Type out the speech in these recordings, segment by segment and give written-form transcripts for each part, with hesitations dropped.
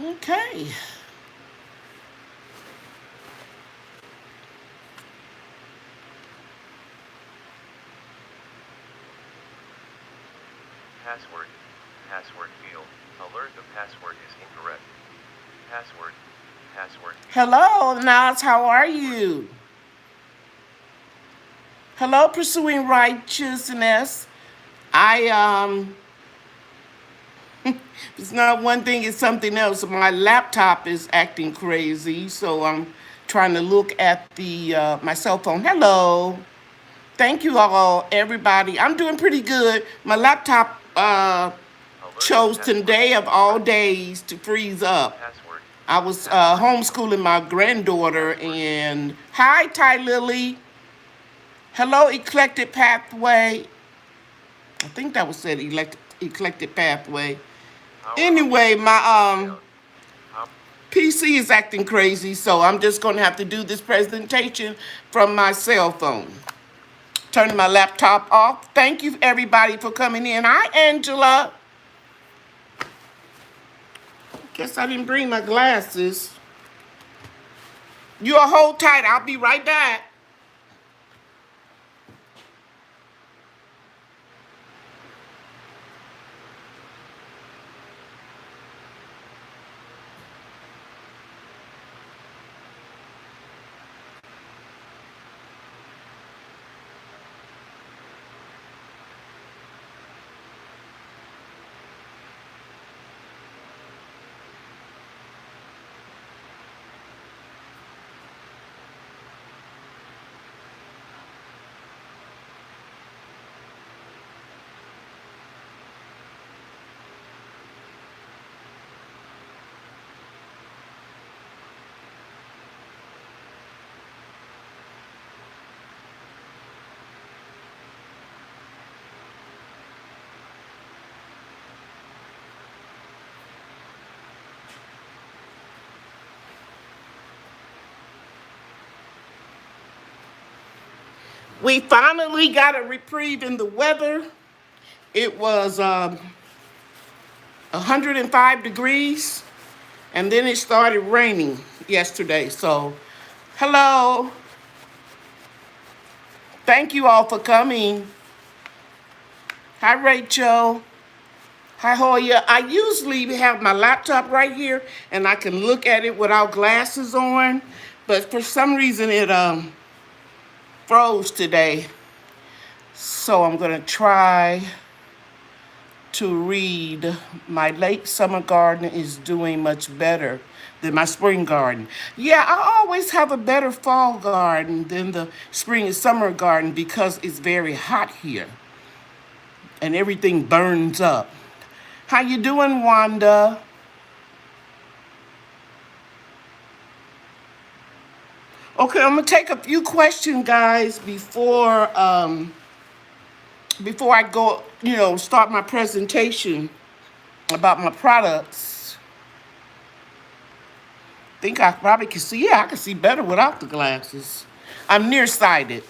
Okay. Password. Password field. Alert, the password is incorrect. Password. Password field. Hello, Nas. How are you? Hello, pursuing righteousness. I It's not one thing, it's something else. My laptop is acting crazy, so I'm trying to look at the my cell phone. Hello. Thank you all, everybody. I'm doing pretty good. My laptop Alert, chose password today is of all incorrect. days to freeze up. Password. I was Password field. homeschooling my granddaughter, Password. and hi, Ty Lily. Hello, Eclectic Pathway. I think that was said eclectic pathway. Power Anyway, option. my Shutdown. PC is acting crazy, so I'm just gonna have to do this presentation from my cell phone. Turning my laptop off. Thank you everybody for coming in. Hi, Angela. Guess I didn't bring my glasses. You all hold tight. I'll be right back. We finally got a reprieve in the weather. It was 105 degrees, and then it started raining yesterday. So, hello. Thank you all for coming. Hi, Rachel. Hi, Hoya. I usually have my laptop right here, and I can look at it without glasses on, but for some reason it froze today. So I'm gonna try to read. My late summer garden is doing much better than my spring garden. Yeah, I always have a better fall garden than the spring and summer garden because it's very hot here and everything burns up. How you doing, Wanda? Okay, I'm gonna take a few questions, guys, before I go, start my presentation about my products. Think I probably can see. Yeah, I can see better without the glasses. I'm nearsighted.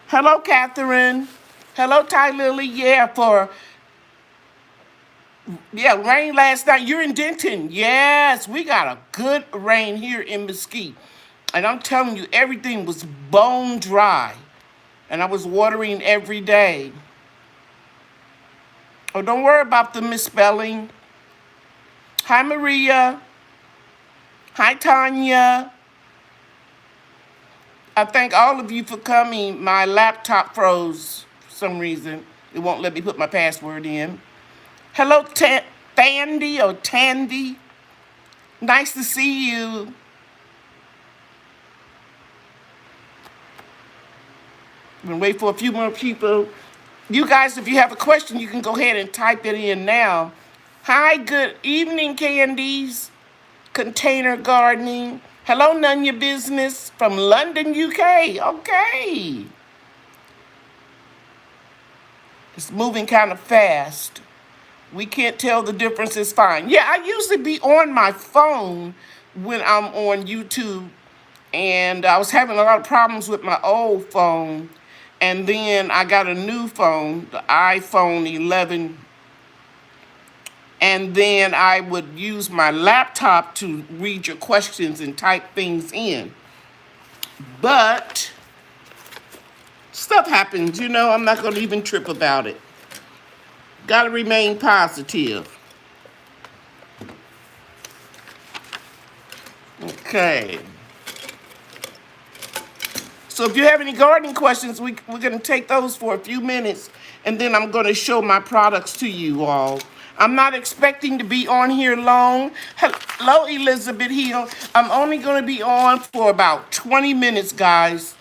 Hello, Catherine. Hello, Ty Lily. Rain last night. You're in Denton. Yes, we got a good rain here in Mesquite. And I'm telling you, everything was bone dry. And I was watering every day. Oh, don't worry about the misspelling. Hi, Maria. Hi, Tanya. I thank all of you for coming. My laptop froze for some reason. It won't let me put my password in. Hello, Tandy or Tandy. Nice to see you. I'm gonna wait for a few more people. You guys, if you have a question, you can go ahead and type it in now. Hi, good evening, Candies. Container gardening. Hello, None Your Business from London, UK. Okay. It's moving kind of fast. We can't tell the difference, it's fine. Yeah, I usually be on my phone when I'm on YouTube, and I was having a lot of problems with my old phone, and then I got a new phone, the iPhone 11, And then I would use my laptop to read your questions and type things in. But stuff happens, I'm not going to even trip about it. Got to remain positive. Okay. So if you have any gardening questions, we're going to take those for a few minutes, and then I'm going to show my products to you all. I'm not expecting to be on here long. Hello, Elizabeth Hill. I'm only going to be on for about 20 minutes, guys.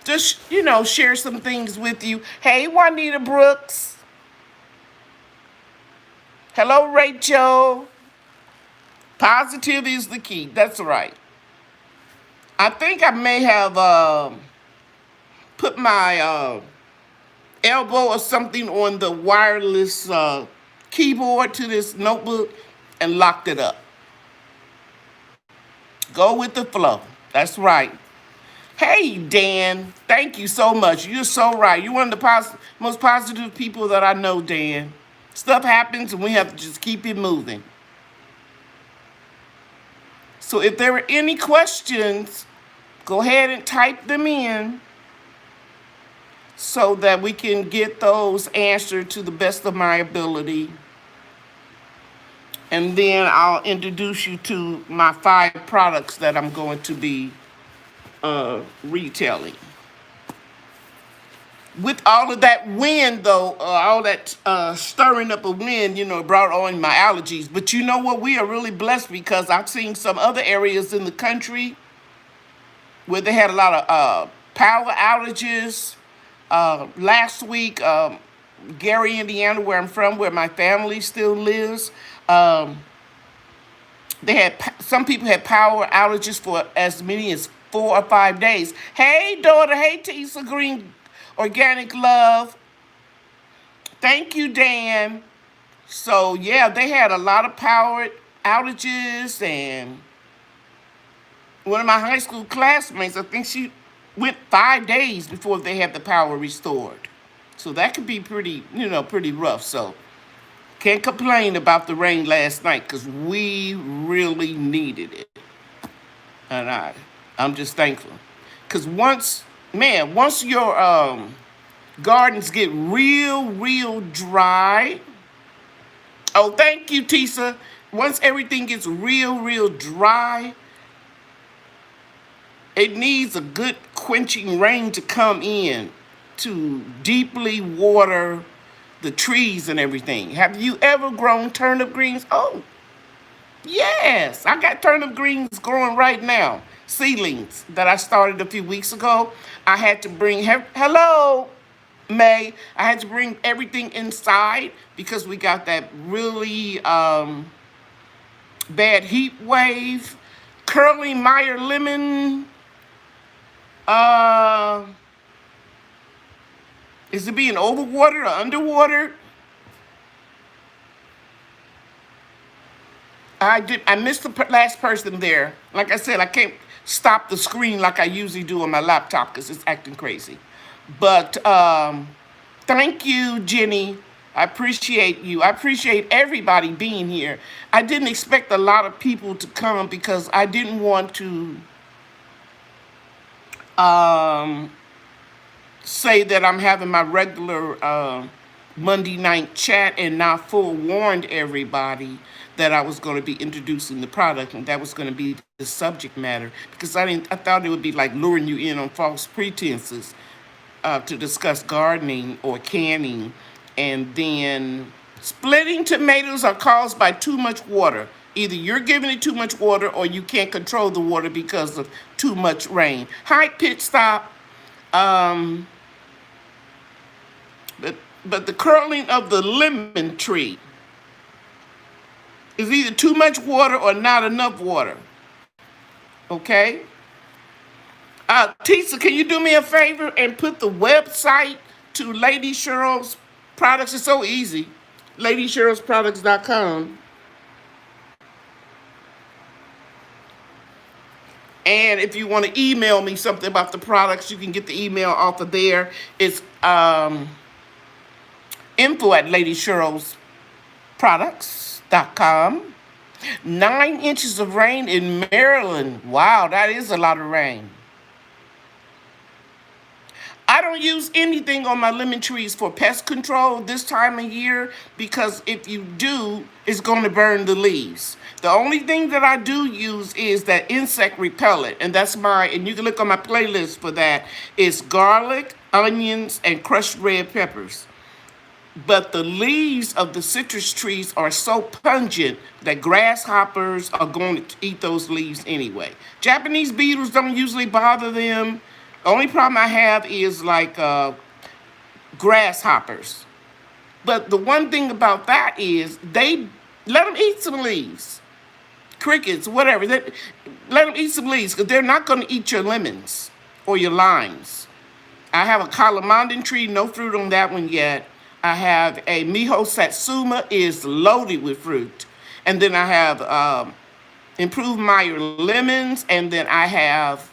Just, share some things with you. Hey, Juanita Brooks. Hello, Rachel. Positive is the key. That's right. I think I may have put my elbow or something on the wireless keyboard to this notebook and locked it up. Go with the flow. That's right. Hey, Dan. Thank you so much. You're so right. You're one of the most positive people that I know, Dan. Stuff happens and we have to just keep it moving. So if there are any questions, go ahead and type them in so that we can get those answered to the best of my ability. And then I'll introduce you to my 5 products that I'm going to be retailing. With all of that wind, though, all that stirring up of wind, brought on my allergies. But you know what? We are really blessed because I've seen some other areas in the country where they had a lot of power outages. Last week, Gary, Indiana, where I'm from, where my family still lives, some people had power outages for as many as 4 or 5 days. Hey, daughter. Hey, Tisa Green, Organic Love. Thank you, Dan. So, yeah, they had a lot of power outages, and one of my high school classmates, I think she went 5 days before they had the power restored. So that could be pretty rough. So can't complain about the rain last night because we really needed it. And I'm just thankful. Because once your gardens get real dry. Oh, thank you, Tisa. Once everything gets real dry, it needs a good quenching rain to come in to deeply water the trees and everything. Have you ever grown turnip greens? Oh, yes. I got turnip greens growing right now. Seedlings that I started a few weeks ago. I had to bring, hello, May. I had to bring everything inside because we got that really bad heat wave. Curly Meyer lemon. Is it being overwatered or underwater? I missed the last person there. Like I said, I can't stop the screen like I usually do on my laptop because it's acting crazy. But thank you, Jenny. I appreciate you. I appreciate everybody being here. I didn't expect a lot of people to come because I didn't want to say that I'm having my regular Monday night chat and not forewarned everybody that I was going to be introducing the product and that was going to be the subject matter because I thought it would be like luring you in on false pretenses to discuss gardening or canning, and then splitting tomatoes are caused by too much water. Either you're giving it too much water or you can't control the water because of too much rain. Hi, Pit Stop. But the curling of the lemon tree is either too much water or not enough water. Okay? Tisa, can you do me a favor and put the website to Lady Cheryl's products? It's so easy. LadyCheryl'sProducts.com. And if you want to email me something about the products, you can get the email off of there. It's info@LadyCheryl's products.com. 9 inches of rain in Maryland. Wow, that is a lot of rain. I don't use anything on my lemon trees for pest control this time of year because if you do, it's going to burn the leaves. The only thing that I do use is that insect repellent, and and you can look on my playlist for that. It's garlic, onions, and crushed red peppers. But the leaves of the citrus trees are so pungent that grasshoppers are going to eat those leaves anyway. Japanese beetles don't usually bother them. The only problem I have is like grasshoppers. But the one thing about that is they let them eat some leaves, crickets, whatever. Let them eat some leaves because they're not going to eat your lemons or your limes. I have a calamandan tree, no fruit on that one yet. I have a Miho Satsuma, is loaded with fruit. And then I have Improved Meyer lemons, and then I have,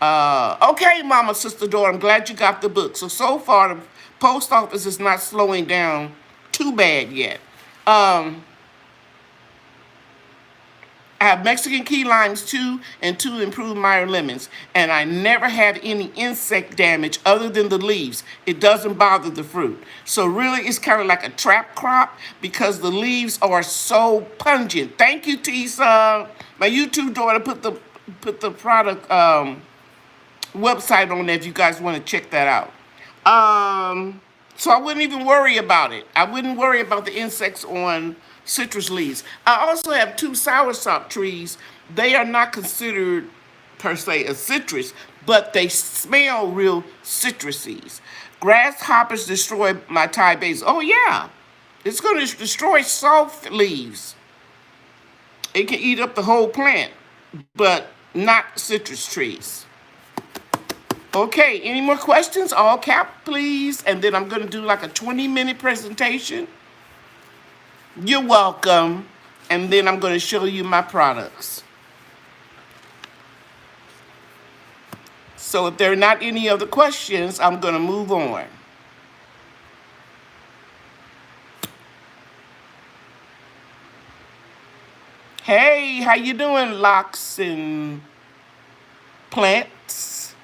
okay, Mama, Sister Dora, I'm glad you got the book. So far, the post office is not slowing down too bad yet. I have Mexican key limes too, and 2 Improved Meyer lemons. And I never had any insect damage other than the leaves. It doesn't bother the fruit. So really, it's kind of like a trap crop because the leaves are so pungent. Thank you, Tisa. My YouTube daughter put the product website on there if you guys want to check that out. So I wouldn't even worry about it. I wouldn't worry about the insects on citrus leaves. I also have 2 soursop trees. They are not considered per se a citrus, but they smell real citrusy. Grasshoppers destroy my Thai basil. Oh yeah, it's going to destroy soft leaves. It can eat up the whole plant, but not citrus trees. Okay, any more questions? All cap, please. And then I'm going to do like a 20-minute presentation. You're welcome. And then I'm going to show you my products. So if there are not any other questions, I'm going to move on. Hey, how you doing, locks and plants?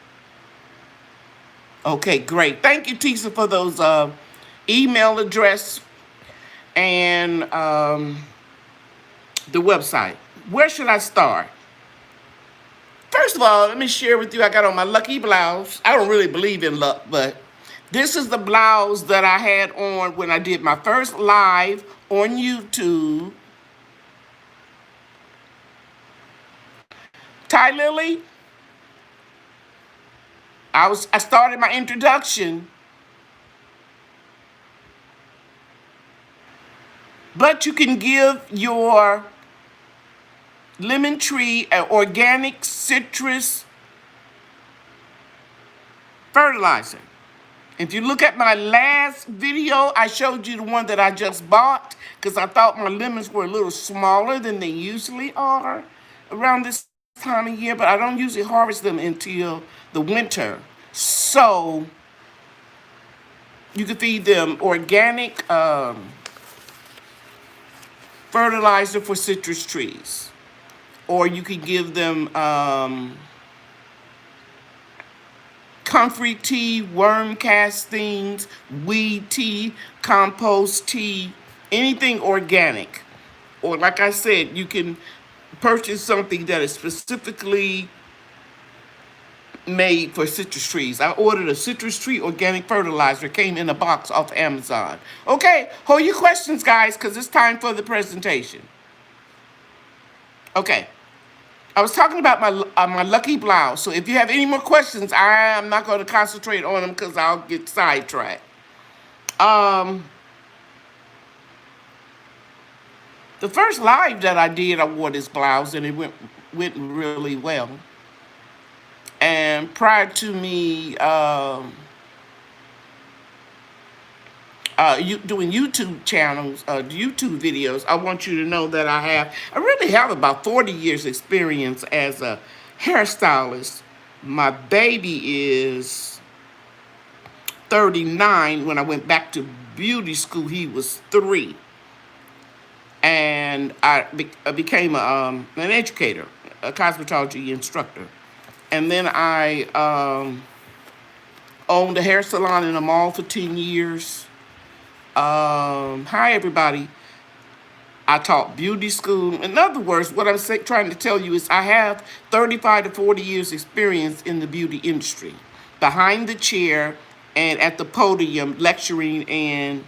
Okay, great. Thank you, Tisa, for those email address and the website. Where should I start? First of all, let me share with you, I got on my lucky blouse. I don't really believe in luck, but this is the blouse that I had on when I did my first live on YouTube. Ty Lily, I started my introduction. But you can give your lemon tree an organic citrus fertilizer. If you look at my last video, I showed you the one that I just bought because I thought my lemons were a little smaller than they usually are around this time of year, but I don't usually harvest them until the winter. So you can feed them organic fertilizer for citrus trees. Or you could give them comfrey tea, worm castings, weed tea, compost tea, anything organic. Or like I said, you can purchase something that is specifically made for citrus trees. I ordered a citrus tree organic fertilizer. It came in a box off Amazon. Okay, hold your questions, guys, because it's time for the presentation. Okay. I was talking about my lucky blouse. So if you have any more questions, I am not going to concentrate on them because I'll get sidetracked. The first live that I did, I wore this blouse and it went really well. And prior to me doing YouTube channels, YouTube videos, I want you to know that I really have about 40 years experience as a hairstylist. My baby is 39. When I went back to beauty school, he was 3. and I became an educator, a cosmetology instructor. And then I owned a hair salon in a mall for 10 years. Hi, everybody. I taught beauty school. In other words, what trying to tell you is I have 35 to 40 years experience in the beauty industry, behind the chair and at the podium lecturing and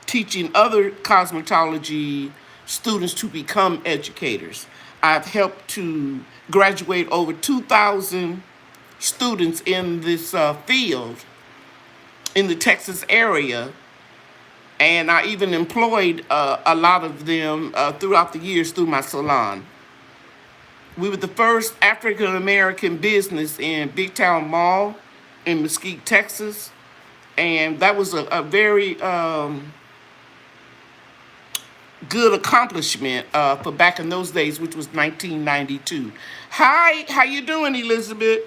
teaching other cosmetology students to become educators. I've helped to graduate over 2,000 students in this field in the Texas area, and I even employed a lot of them throughout the years through my salon. We were the first African American business in Big Town Mall in Mesquite, Texas, and that was a very good accomplishment for back in those days, which was 1992. Hi, how you doing, Elizabeth?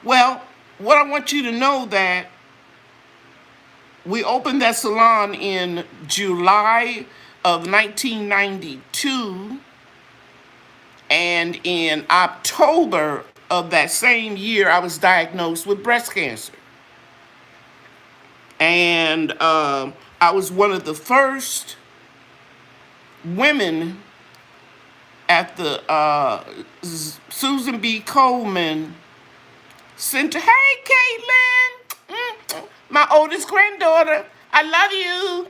Well, what I want you to know that we opened that salon in July of 1992, and in October of that same year, I was diagnosed with breast cancer. And I was one of the first women at the Susan B. Coleman Center. Hey, Caitlin, my oldest granddaughter. I love you.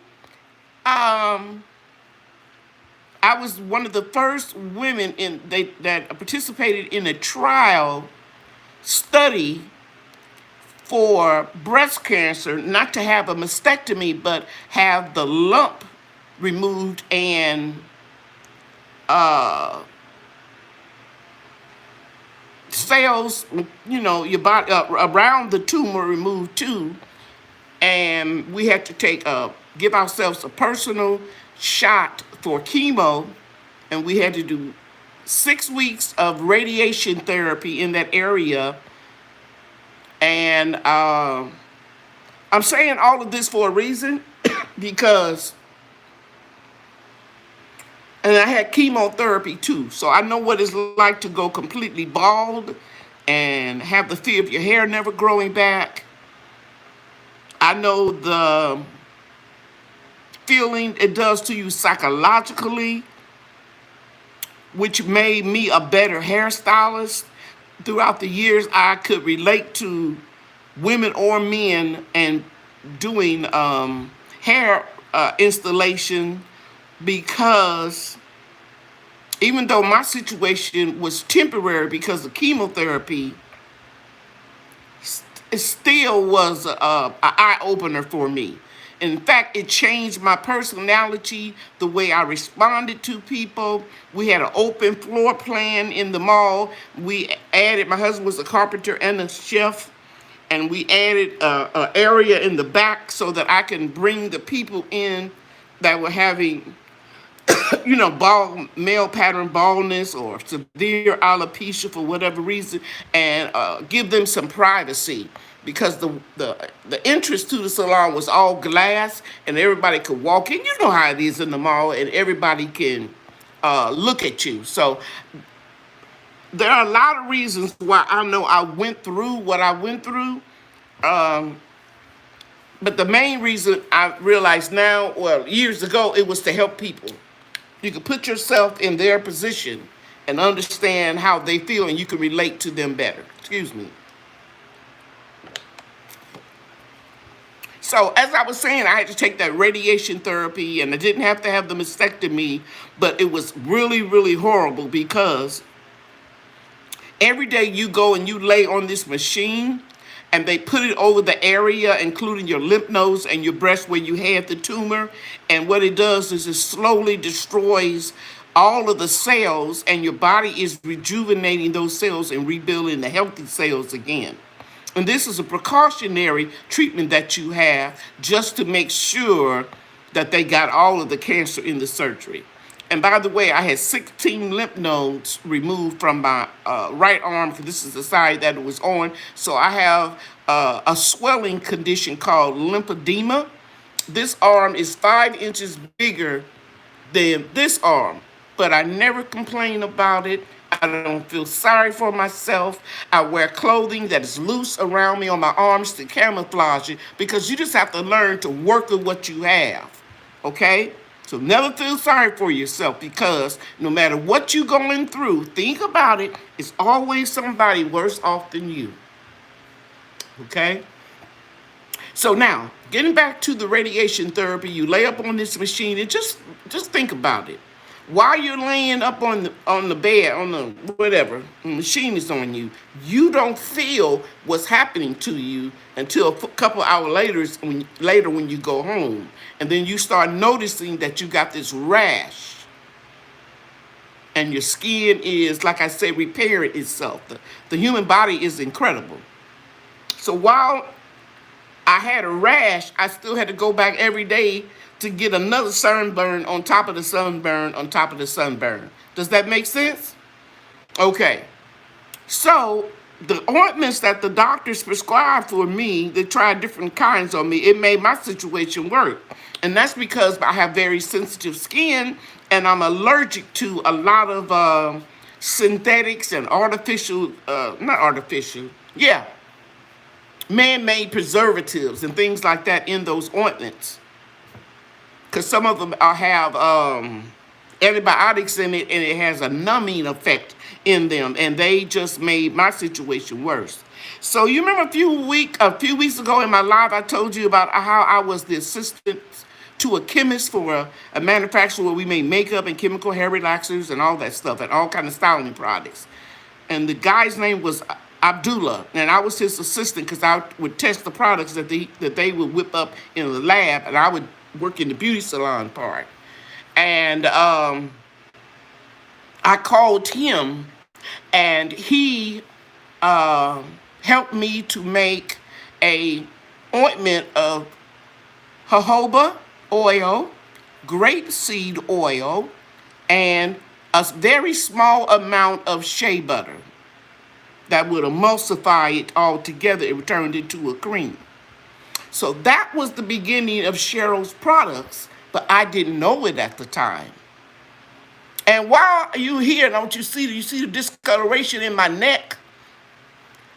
I was one of the first women that participated in a trial study for breast cancer, not to have a mastectomy, but have the lump removed and cells, your body around the tumor removed too. And we had to give ourselves a personal shot for chemo, and we had to do 6 weeks of radiation therapy in that area. And I'm saying all of this for a reason because, and I had chemotherapy too, so I know what it's like to go completely bald and have the fear of your hair never growing back. I know the feeling it does to you psychologically, which made me a better hairstylist. Throughout the years, I could relate to women or men and doing hair installation, because even though my situation was temporary because of chemotherapy, it still was an eye-opener for me. In fact, it changed my personality, the way I responded to people. We had an open floor plan in the mall. My husband was a carpenter and a chef, and we added an area in the back so that I can bring the people in that were having male pattern baldness or severe alopecia for whatever reason, and give them some privacy, because the entrance to the salon was all glass and everybody could walk in. You know how it is in the mall, and everybody can look at you. So there are a lot of reasons why I know I went through what I went through. But the main reason I realize now, well, years ago, it was to help people. You can put yourself in their position and understand how they feel, and you can relate to them better. Excuse me. So as I was saying, I had to take that radiation therapy, and I didn't have to have the mastectomy, but it was really, really horrible because every day you go and you lay on this machine, and they put it over the area, including your lymph nodes and your breast where you had the tumor. And what it does is it slowly destroys all of the cells, and your body is rejuvenating those cells and rebuilding the healthy cells again. And this is a precautionary treatment that you have just to make sure that they got all of the cancer in the surgery. And by the way, I had 16 lymph nodes removed from my right arm, because this is the side that it was on. So I have a swelling condition called lymphedema. This arm is 5 inches bigger than this arm. But I never complain about it. I don't feel sorry for myself. I wear clothing that is loose around me on my arms to camouflage it, because you just have to learn to work with what you have. Okay? So never feel sorry for yourself, because no matter what you're going through, think about it, it's always somebody worse off than you. Okay? So now, getting back to the radiation therapy, you lay up on this machine and just think about it. While you're laying up on the bed, on the whatever, the machine is on you, you don't feel what's happening to you until a couple hours later when you go home. And then you start noticing that you got this rash. And your skin is, like I said, repairing itself. The human body is incredible. So while I had a rash, I still had to go back every day to get another sunburn on top of the sunburn on top of the sunburn. Does that make sense? Okay. So the ointments that the doctors prescribed for me, they tried different kinds on me. It made my situation worse. And that's because I have very sensitive skin and I'm allergic to a lot of synthetics and artificial, not artificial, yeah, man-made preservatives and things like that in those ointments. Because some of them have antibiotics in it, and it has a numbing effect in them, and they just made my situation worse. So you remember a few weeks ago in my live, I told you about how I was the assistant to a chemist for a manufacturer where we made makeup and chemical hair relaxers and all that stuff and all kind of styling products. And the guy's name was Abdullah, and I was his assistant because I would test the products that they would whip up in the lab, and I would work in the beauty salon part. And I called him, and he helped me to make a ointment of jojoba oil, grapeseed oil, and a very small amount of shea butter that would emulsify it all together. It turned into a cream. So that was the beginning of Cheryl's products, but I didn't know it at the time. And while you here, don't you see the discoloration in my neck?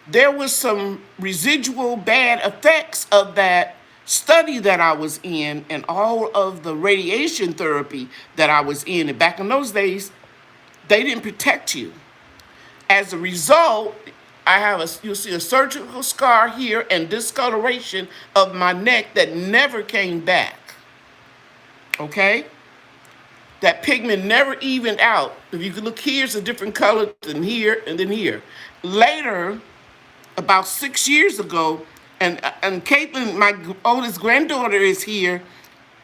There was some residual bad effects of that study that I was in and all of the radiation therapy that I was in. And back in those days, they didn't protect you. As a result, you'll see a surgical scar here and discoloration of my neck that never came back. Okay? That pigment never evened out. If you can look, here's a different color than here and then here. Later, about 6 years ago, and Caitlin, my oldest granddaughter, is here,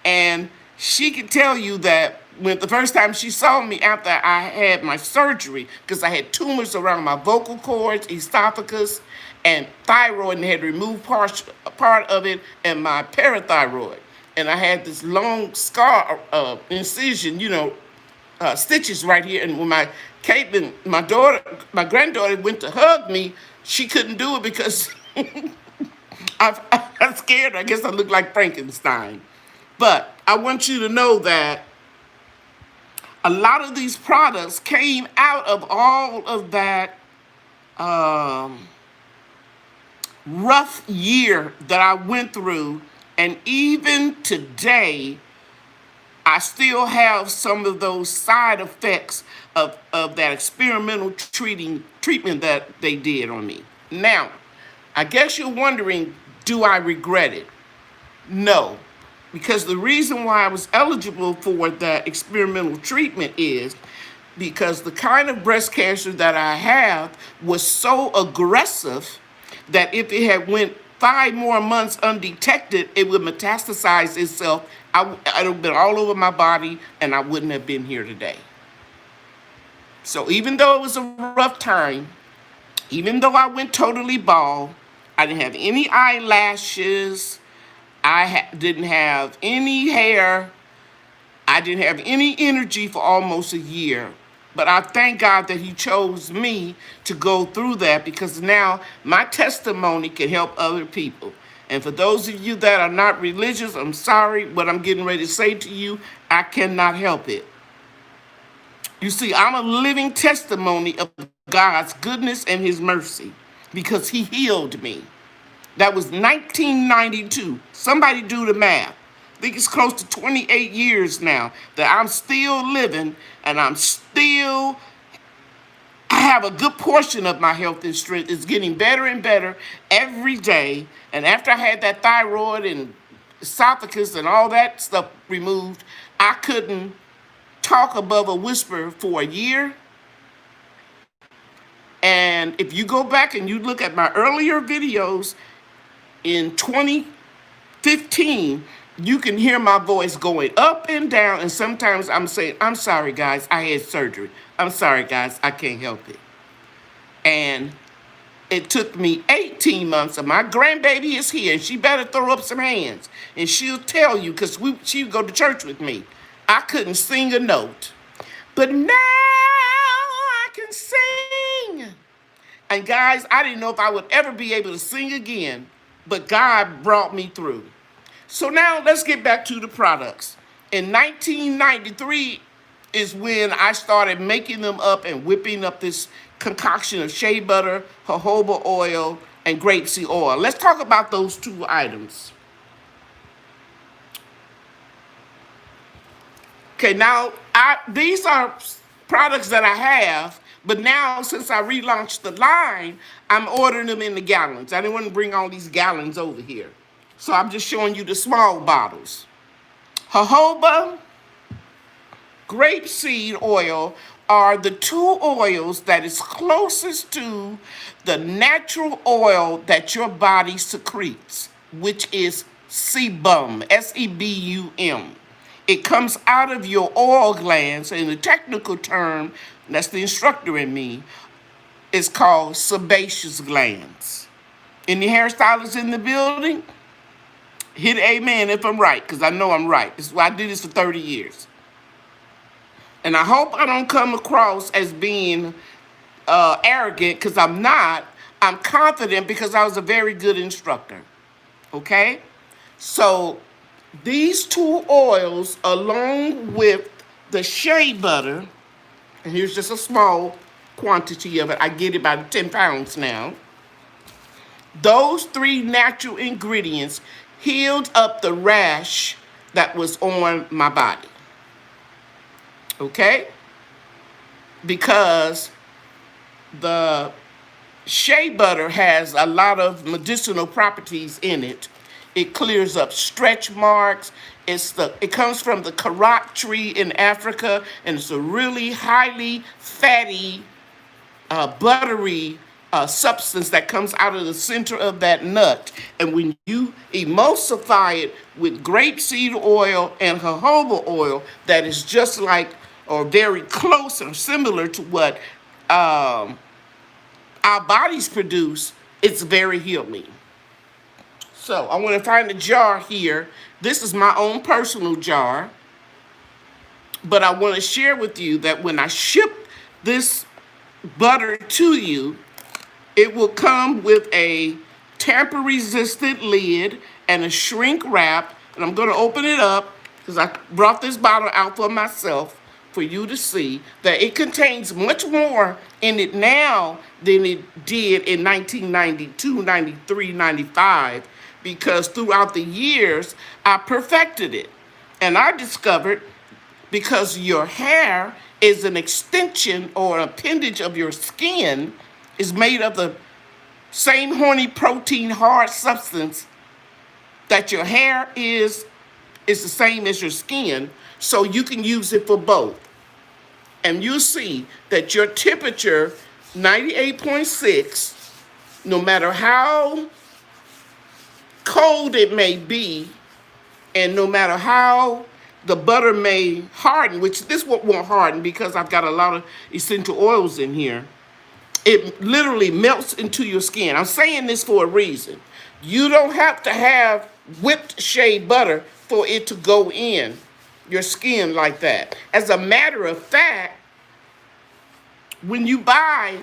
and she can tell you that when the first time she saw me after I had my surgery, because I had tumors around my vocal cords, esophagus, and thyroid, and they had removed part of it, and my parathyroid. And I had this long scar, incision, stitches right here. And when Caitlin, my granddaughter, went to hug me, she couldn't do it because I'm scared. I guess I look like Frankenstein. But I want you to know that a lot of these products came out of all of that rough year that I went through. And even today, I still have some of those side effects of that experimental treatment that they did on me. Now, I guess you're wondering, do I regret it? No, because the reason why I was eligible for that experimental treatment is because the kind of breast cancer that I have was so aggressive that if it had went 5 more months undetected, it would metastasize itself. I'd have been all over my body, and I wouldn't have been here today. So even though it was a rough time, even though I went totally bald, I didn't have any eyelashes, I didn't have any hair, I didn't have any energy for almost a year. But I thank God that he chose me to go through that, because now my testimony can help other people. And for those of you that are not religious, I'm sorry, what I'm getting ready to say to you, I cannot help it. You see, I'm a living testimony of God's goodness and his mercy because he healed me. That was 1992. Somebody do the math. I think it's close to 28 years now that I'm still living and I have a good portion of my health and strength. It's getting better and better every day. And after I had that thyroid and esophagus and all that stuff removed, I couldn't talk above a whisper for a year. And if you go back and you look at my earlier videos in 2015, you can hear my voice going up and down. And sometimes I'm saying, I'm sorry, guys, I had surgery. I'm sorry, guys, I can't help it. And it took me 18 months, and my grandbaby is here, and she better throw up some hands. And she'll tell you, because she would go to church with me. I couldn't sing a note. But now I can sing. And guys, I didn't know if I would ever be able to sing again, but God brought me through. So now let's get back to the products. In 1993 is when I started making them up and whipping up this concoction of shea butter, jojoba oil, and grapeseed oil. Let's talk about those two items. Okay, now these are products that I have, but now since I relaunched the line, I'm ordering them in the gallons. I didn't want to bring all these gallons over here. So I'm just showing you the small bottles. Jojoba, grapeseed oil are the two oils that is closest to the natural oil that your body secretes, which is sebum, S-E-B-U-M. It comes out of your oil glands, and the technical term, that's the instructor in me, is called sebaceous glands. Any hairstylists in the building? Hit amen if I'm right, because I know I'm right. This is why I did this for 30 years. And I hope I don't come across as being arrogant, because I'm not. I'm confident because I was a very good instructor. Okay? So these two oils, along with the shea butter, and here's just a small quantity of it. I get about 10 pounds now. Those three natural ingredients healed up the rash that was on my body. Okay? Because the shea butter has a lot of medicinal properties in it. It clears up stretch marks. It comes from the karat tree in Africa, and it's a really highly fatty, buttery substance that comes out of the center of that nut. And when you emulsify it with grapeseed oil and jojoba oil, that is just like or very close or similar to what our bodies produce, it's very healing. So I want to find a jar here. This is my own personal jar. But I want to share with you that when I ship this butter to you, it will come with a tamper-resistant lid and a shrink wrap. And I'm going to open it up because I brought this bottle out for myself for you to see that it contains much more in it now than it did in 1992, 93, 95, because throughout the years, I perfected it. And I discovered because your hair is an extension or appendage of your skin, is made of the same horny protein hard substance that your hair is the same as your skin, so you can use it for both. And you'll see that your temperature, 98.6, no matter how cold it may be, and no matter how the butter may harden, which this one won't harden because I've got a lot of essential oils in here, it literally melts into your skin. I'm saying this for a reason. You don't have to have whipped shea butter for it to go in your skin like that. As a matter of fact, when you buy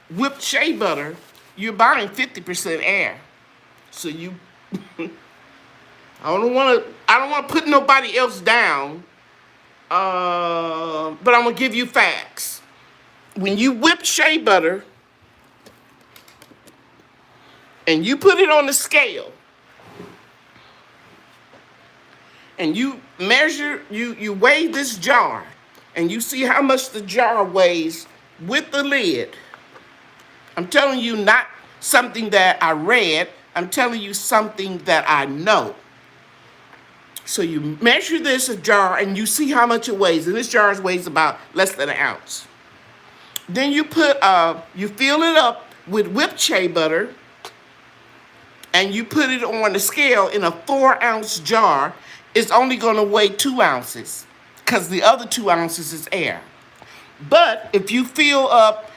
whipped shea butter, you're buying 50% air. So you I don't want to put nobody else down. But I'm gonna give you facts. When you whip shea butter and you put it on the scale and you measure, you weigh this jar and you see how much the jar weighs with the lid. I'm telling you not something that I read. I'm telling you something that I know. So you measure this jar and you see how much it weighs. And this jar weighs about less than an ounce. Then you you fill it up with whipped shea butter and you put it on the scale in a 4-ounce jar. It's only going to weigh 2 ounces because the other 2 ounces is air. But if you fill up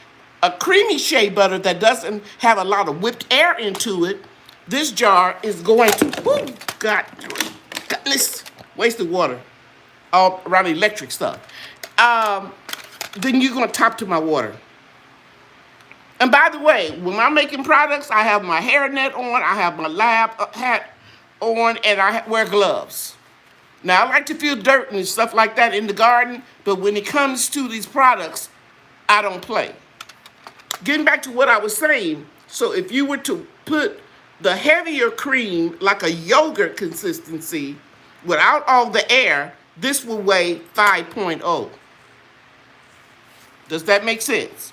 a creamy shea butter that doesn't have a lot of whipped air into it, this jar is going to, goodness, wasted water all around electric stuff. Then you're going to top to my water. And by the way, when I'm making products, I have my hairnet on, I have my lab hat on, and I wear gloves. Now, I like to feel dirt and stuff like that in the garden, but when it comes to these products, I don't play. Getting back to what I was saying, so if you were to put the heavier cream, like a yogurt consistency, without all the air, this will weigh 5.0. Does that make sense?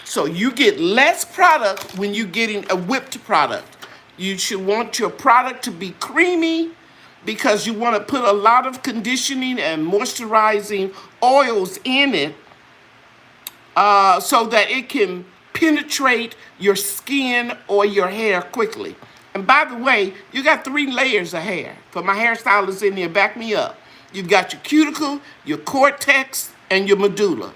So you get less product when you're getting a whipped product. You should want your product to be creamy because you want to put a lot of conditioning and moisturizing oils in it so that it can penetrate your skin or your hair quickly. And by the way, you got 3 layers of hair. For my hairstylist in there, back me up. You've got your cuticle, your cortex, and your medulla.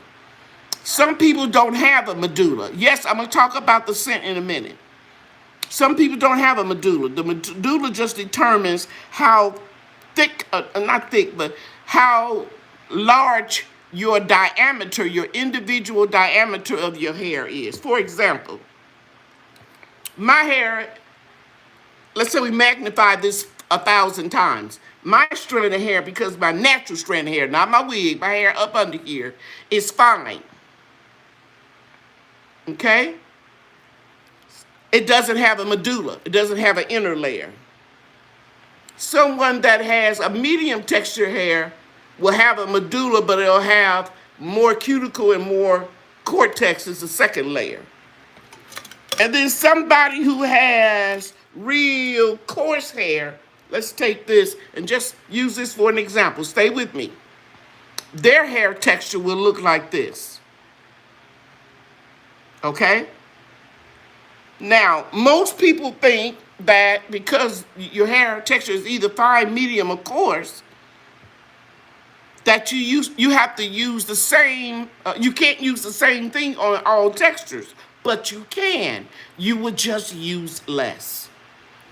Some people don't have a medulla. Yes, I'm going to talk about the scent in a minute. Some people don't have a medulla. The medulla just determines how thick, not thick, but how large your diameter, your individual diameter of your hair is. For example, my hair, let's say we magnify this 1,000 times. My strand of hair, because my natural strand of hair, not my wig, my hair up under here, is fine. Okay? It doesn't have a medulla. It doesn't have an inner layer. Someone that has a medium texture hair will have a medulla, but it'll have more cuticle and more cortex as a second layer. And then somebody who has real coarse hair, let's take this and just use this for an example. Stay with me. Their hair texture will look like this. Okay? Now, most people think that because your hair texture is either fine, medium, or coarse, that you have to use the same, you can't use the same thing on all textures, but you can. You would just use less.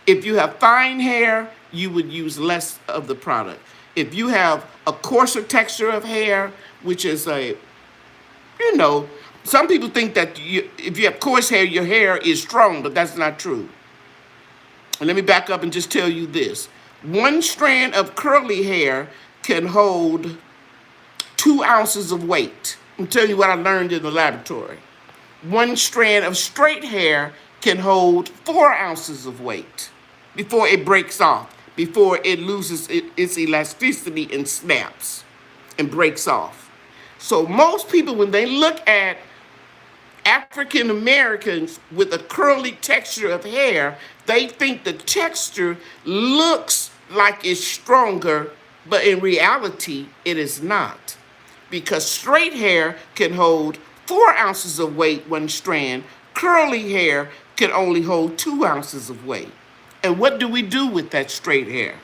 If you have fine hair, you would use less of the product. If you have a coarser texture of hair, which is some people think that if you have coarse hair, your hair is strong, but that's not true. And let me back up and just tell you this. 1 strand of curly hair can hold 2 ounces of weight. I'm telling you what I learned in the laboratory. 1 strand of straight hair can hold 4 ounces of weight before it breaks off, before it loses its elasticity and snaps and breaks off. So most people, when they look at African Americans with a curly texture of hair, they think the texture looks like it's stronger, but in reality, it is not. Because straight hair can hold 4 ounces of weight, 1 strand. Curly hair can only hold 2 ounces of weight. And what do we do with that straight hair?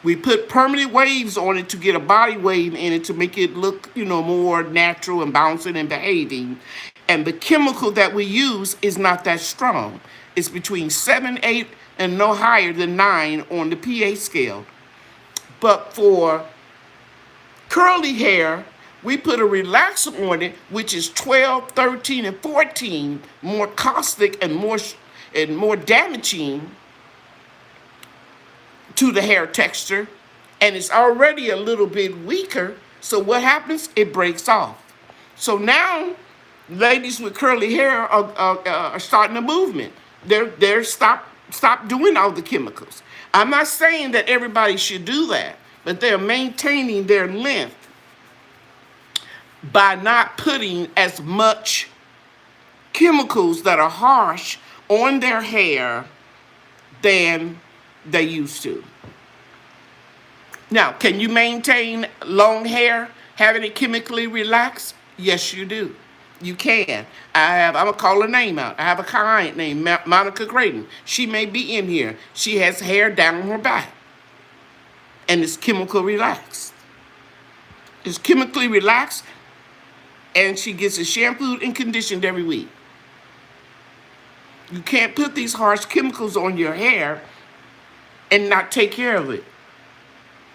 We put permanent waves on it to get a body wave in it to make it look, more natural and bouncing and behaving. And the chemical that we use is not that strong. It's between 7, 8, and no higher than 9 on the pH scale. But for curly hair, we put a relaxer on it, which is 12, 13, and 14, more caustic and more damaging to the hair texture, and it's already a little bit weaker. So what happens? It breaks off. So now, ladies with curly hair are starting a movement. They're stop doing all the chemicals. I'm not saying that everybody should do that, but they're maintaining their length by not putting as much chemicals that are harsh on their hair than they used to. Now, can you maintain long hair having it chemically relaxed? Yes, you do. You can. I'm going to call her name out. I have a client named Monica Creighton. She may be in here. She has hair down her back, and it's chemical relaxed. It's chemically relaxed, and she gets it shampooed and conditioned every week. You can't put these harsh chemicals on your hair and not take care of it.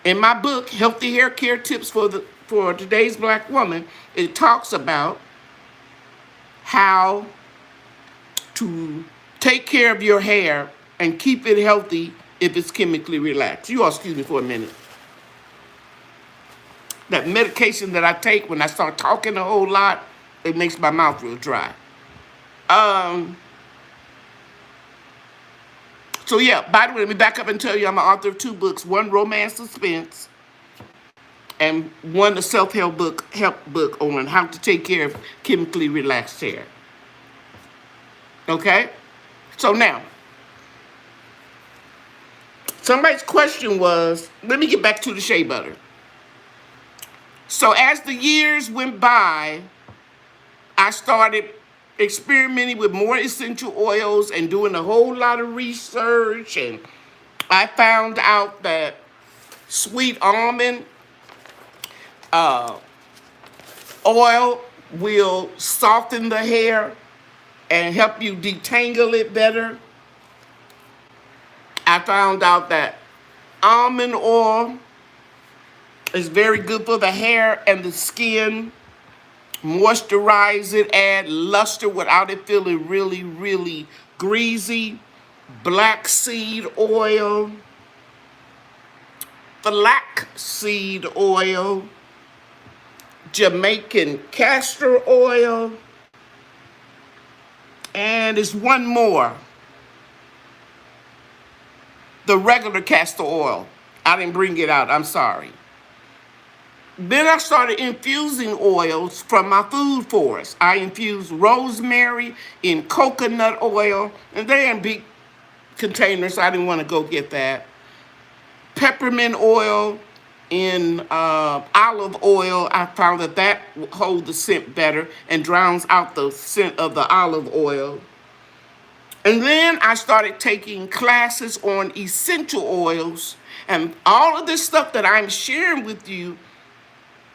In my book, Healthy Hair Care Tips for Today's Black Woman, it talks about how to take care of your hair and keep it healthy if it's chemically relaxed. You all excuse me for a minute. That medication that I take when I start talking a whole lot, it makes my mouth real dry. So yeah, by the way, let me back up and tell you I'm an author of 2 books, one romance suspense and one a self-help book on how to take care of chemically relaxed hair. Okay? So now, somebody's question was, let me get back to the shea butter. So as the years went by, I started experimenting with more essential oils and doing a whole lot of research, and I found out that sweet almond oil will soften the hair and help you detangle it better. I found out that almond oil is very good for the hair and the skin. Moisturize it, add luster without it feeling really, really greasy. Black seed oil, flaxseed oil, Jamaican castor oil, and there's one more. The regular castor oil. I didn't bring it out, I'm sorry. Then I started infusing oils from my food forest. I infused rosemary in coconut oil, and they're in big containers, so I didn't want to go get that. Peppermint oil in olive oil. I found that holds the scent better and drowns out the scent of the olive oil. And then I started taking classes on essential oils, and all of this stuff that I'm sharing with you,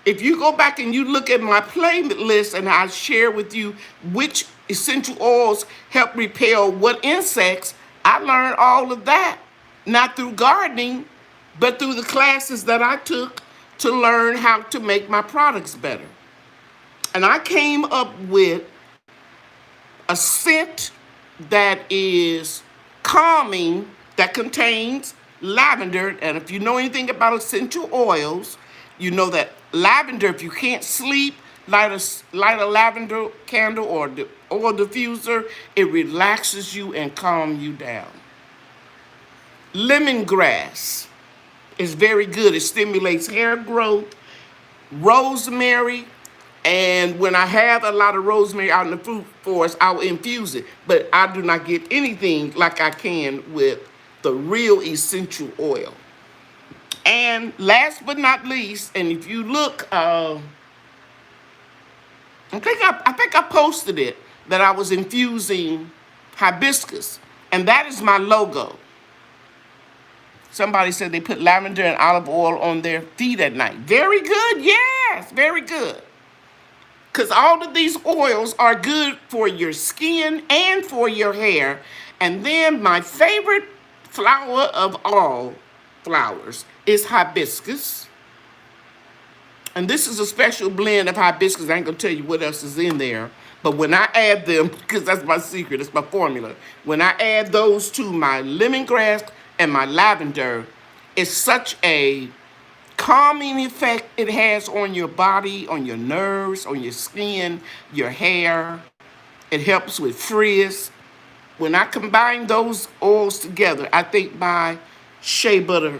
if you go back and you look at my playlist and I share with you which essential oils help repel what insects, I learned all of that, not through gardening, but through the classes that I took to learn how to make my products better. And I came up with a scent that is calming, that contains lavender. And if you know anything about essential oils, you know that lavender, if you can't sleep, light a lavender candle or oil diffuser, it relaxes you and calms you down. Lemongrass is very good. It stimulates hair growth. Rosemary, and when I have a lot of rosemary out in the food forest, I'll infuse it. But I do not get anything like I can with the real essential oil. And last but not least, and if you look, I think I posted it, that I was infusing hibiscus, and that is my logo. Somebody said they put lavender and olive oil on their feet at night. Very good, yes, very good. Because all of these oils are good for your skin and for your hair. And then my favorite flower of all flowers is hibiscus. And this is a special blend of hibiscus. I ain't gonna tell you what else is in there. But when I add them, because that's my secret, it's my formula. When I add those to my lemongrass and my lavender, It's such a calming effect it has on your body, on your nerves, on your skin, your hair. It helps with frizz. When I combine those oils together, I think my shea butter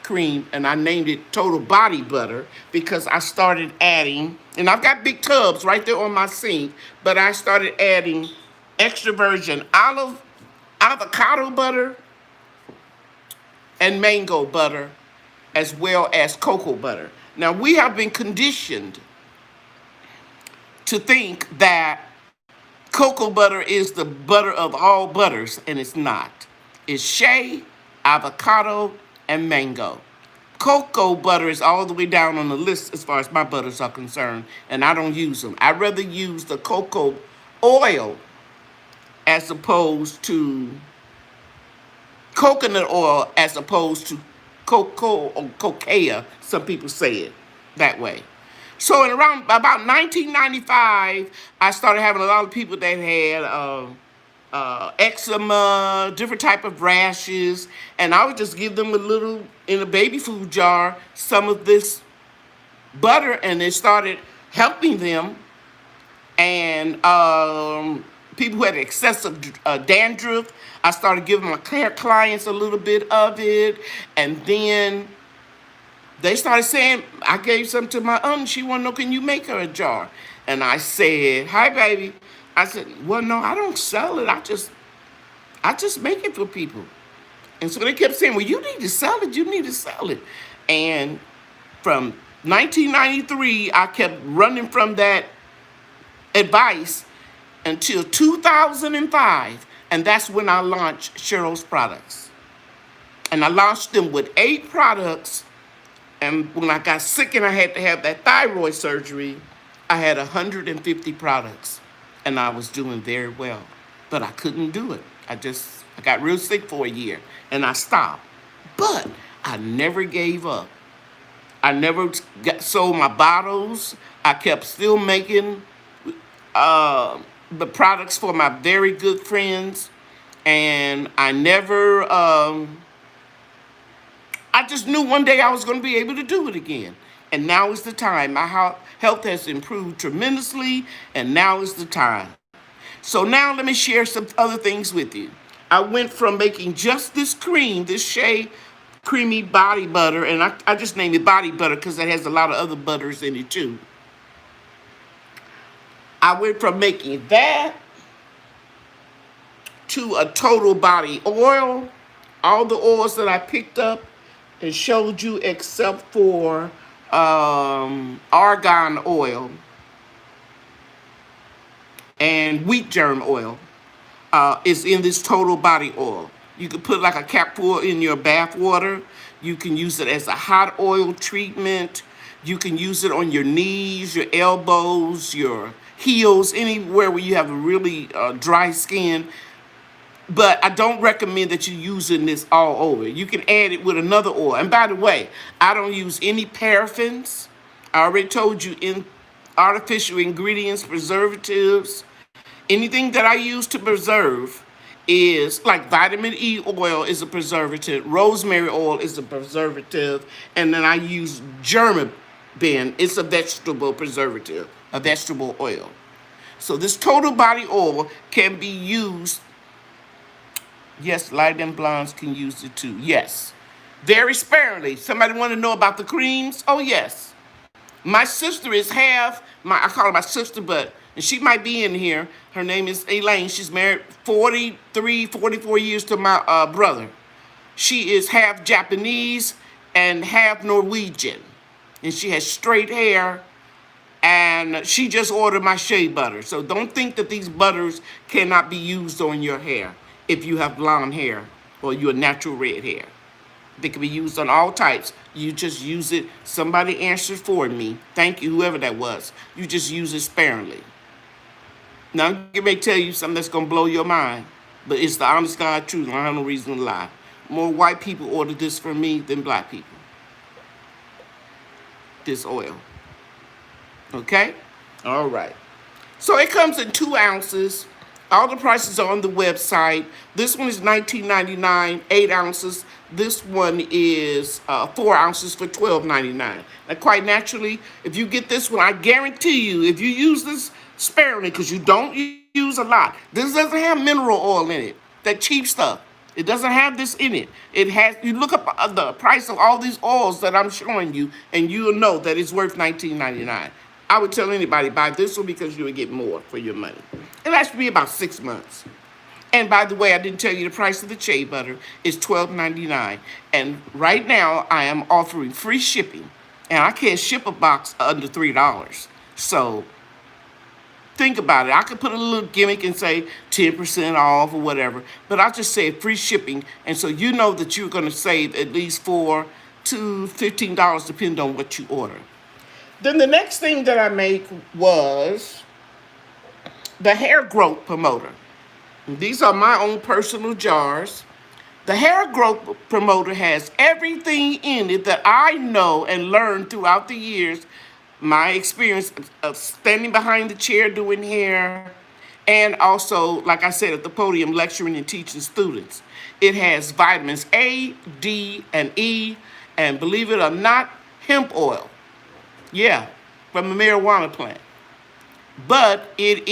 cream, and I named it Total Body Butter because I started adding, and I've got big tubs right there on my sink, but I started adding extra virgin avocado butter and mango butter, as well as cocoa butter. Now, we have been conditioned to think that cocoa butter is the butter of all butters, and it's not. It's shea, avocado, and mango. Cocoa butter is all the way down on the list as far as my butters are concerned, and I don't use them. I'd rather use the cocoa oil as opposed to coconut oil as opposed to cocoa or cocoa. Some people say it that way. So in around about 1995, I started having a lot of people that had eczema, different type of rashes, and I would just give them a little in a baby food jar, some of this butter, and it started helping them. And people who had excessive dandruff, I started giving my clients a little bit of it, and then they started saying, I gave some to my aunt. She wanted to know, can you make her a jar? And I said, hi, baby. I said, well, no, I don't sell it. I just make it for people. And so they kept saying, well, you need to sell it. You need to sell it. And from 1993, I kept running from that advice until 2005. And that's when I launched Cheryl's products. And I launched them with 8 products. And when I got sick and I had to have that thyroid surgery, I had 150 products. And I was doing very well. But I couldn't do it. I got real sick for a year. And I stopped. But I never gave up. I never sold my bottles. I kept still making the products for my very good friends. And I never... I just knew one day I was going to be able to do it again. And now is the time. My health has improved tremendously, and now is the time. So now let me share some other things with you. I went from making just this cream, this shea creamy body butter, and I just named it body butter because it has a lot of other butters in it too. I went from making that to a total body oil. All the oils that I picked up and showed you except for argan oil and wheat germ oil is in this total body oil. You can put like a capful in your bath water. You can use it as a hot oil treatment. You can use it on your knees, your elbows, your heels, anywhere where you have a really dry skin. But I don't recommend that you using this all over. You can add it with another oil. And by the way, I don't use any paraffins. I already told you, in artificial ingredients, preservatives. Anything that I use to preserve is like vitamin E oil is a preservative, rosemary oil is a preservative, and then I use germaben. It's a vegetable preservative, a vegetable oil. So this total body oil can be used. Yes, light and blondes can use it too. Yes. Very sparingly. Somebody want to know about the creams? Oh, yes. My sister is I call her my sister, and she might be in here. Her name is Elaine. She's married 43, 44 years to my brother. She is half Japanese and half Norwegian. And she has straight hair. And she just ordered my shea butter. So don't think that these butters cannot be used on your hair if you have blonde hair or you're natural red hair. They can be used on all types. You just use it. Somebody answered for me. Thank you, whoever that was. You just use it sparingly. Now, I'm going to tell you something that's going to blow your mind. But it's the honest God truth. I have no reason to lie. More white people order this from me than black people. This oil. Okay? All right. So it comes in 2 ounces. All the prices are on the website. This one is $19.99, 8 ounces. This one is 4 ounces for $12.99. Now, quite naturally, if you get this one, I guarantee you, if you use this sparingly, because you don't use a lot, this doesn't have mineral oil in it, that cheap stuff. It doesn't have this in it. It has, you look up the price of all these oils that I'm showing you, and you'll know that it's worth $19.99. I would tell anybody, buy this one because you would get more for your money. It lasts me about 6 months. And by the way, I didn't tell you the price of the shea butter is $12.99. And right now, I am offering free shipping. And I can't ship a box under $3. So think about it. I could put a little gimmick and say 10% off or whatever, but I just say free shipping, and so you know that you're going to save at least $4 to $15 depending on what you order. Then the next thing that I make was the hair growth promoter. These are my own personal jars. The hair growth promoter has everything in it that I know and learned throughout the years, my experience of standing behind the chair doing hair, and also, like I said, at the podium lecturing and teaching students. It has vitamins A, D, and E, and believe it or not, hemp oil. Yeah, from a marijuana plant. But it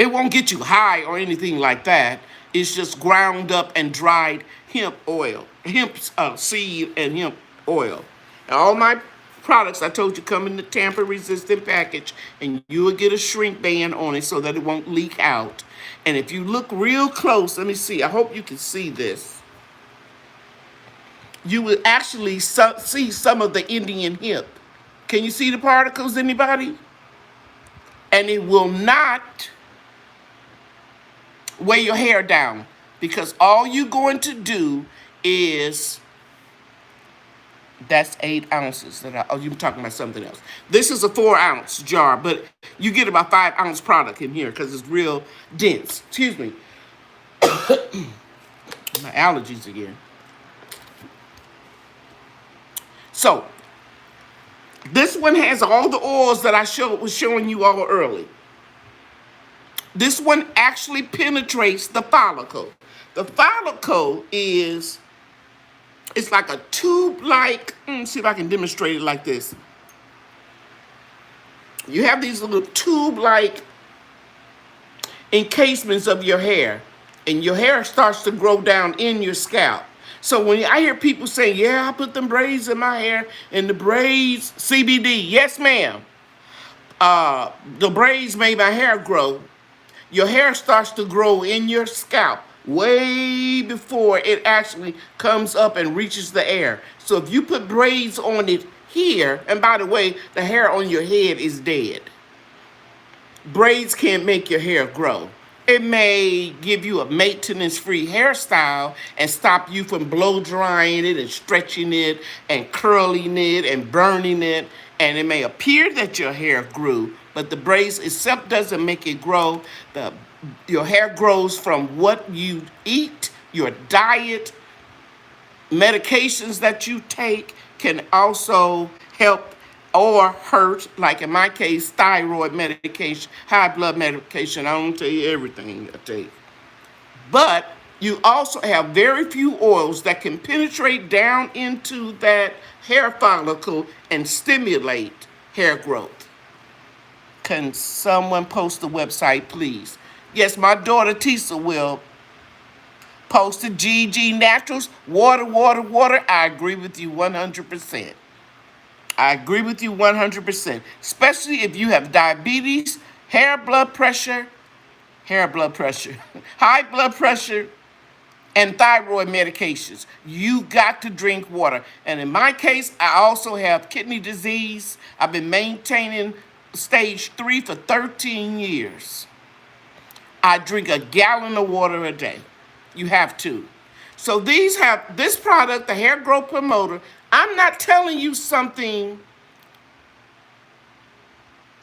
won't get you high or anything like that. It's just ground up and dried hemp oil, hemp seed and hemp oil. And all my products, I told you, come in the tamper-resistant package, and you will get a shrink band on it so that it won't leak out. And if you look real close, let me see, I hope you can see this. You will actually see some of the Indian hemp. Can you see the particles, anybody? And it will not weigh your hair down, because all you're going to do is, that's 8 ounces. You're talking about something else. This is a 4-ounce jar, but you get about 5-ounce product in here because it's real dense. Excuse me. My allergies again. So, this one has all the oils that I was showing you all early. This one actually penetrates the follicle. The follicle it's like a tube-like, see if I can demonstrate it like this. You have these little tube-like encasements of your hair, and your hair starts to grow down in your scalp. So when I hear people say, yeah, I put them braids in my hair, and the braids, CBD, yes ma'am. The braids made my hair grow. Your hair starts to grow in your scalp way before it actually comes up and reaches the air. So if you put braids on it here, and by the way, the hair on your head is dead. Braids can't make your hair grow. It may give you a maintenance-free hairstyle and stop you from blow drying it and stretching it and curling it and burning it. And it may appear that your hair grew, but the braids itself doesn't make it grow. Your hair grows from what you eat, your diet, medications that you take can also help or hurt, like in my case, thyroid medication, high blood medication. I don't tell you everything I take. But you also have very few oils that can penetrate down into that hair follicle and stimulate hair growth. Can someone post the website, please? Yes, my daughter Tisa will post it. GG Naturals, water, water, water. I agree with you 100%. I agree with you 100%. Especially if you have diabetes, high blood pressure, and thyroid medications. You got to drink water. And in my case, I also have kidney disease. I've been maintaining stage 3 for 13 years. I drink a gallon of water a day. You have to. So this product, the hair growth promoter, I'm not telling you something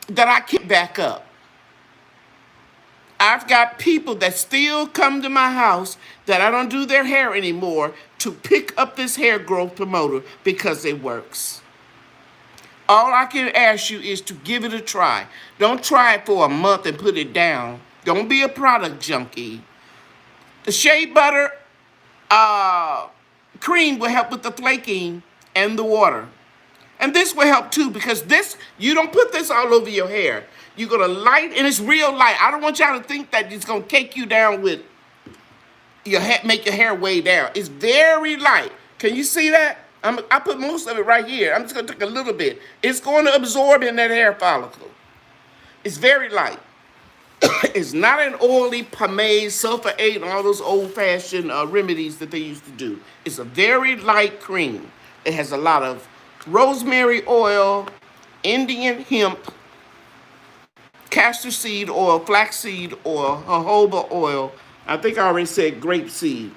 that I can't back up. I've got people that still come to my house that I don't do their hair anymore to pick up this hair growth promoter because it works. All I can ask you is to give it a try. Don't try it for a month and put it down. Don't be a product junkie. The shea butter uh, cream will help with the flaking and the water. And this will help too, because this, you don't put this all over your hair. You're gonna light, and it's real light. I don't want y'all to think that it's gonna take you down with your hair, make your hair way down. It's very light. Can you see that? I put most of it right here. I'm just gonna take a little bit. It's going to absorb in that hair follicle. It's very light. It's not an oily pomade, sulfate, and all those old-fashioned remedies that they used to do. It's a very light cream. It has a lot of rosemary oil, Indian hemp, castor seed oil, flaxseed oil, jojoba oil. I think I already said grapeseed,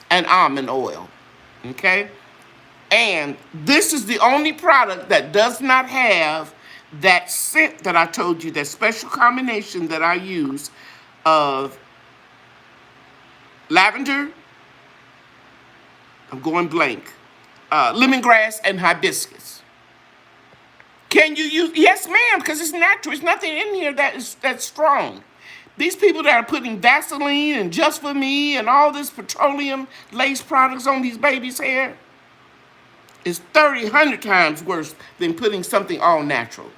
and almond oil. Okay? And this is the only product that does not have that scent that I told you, that special combination that I use of lavender, I'm going blank, lemongrass, and hibiscus. Can you use? Yes, ma'am, because it's natural. There's nothing in here that's strong. These people that are putting Vaseline and Just For Me and all this petroleum lace products on these babies' hair is 30, 100 times worse than putting something all natural.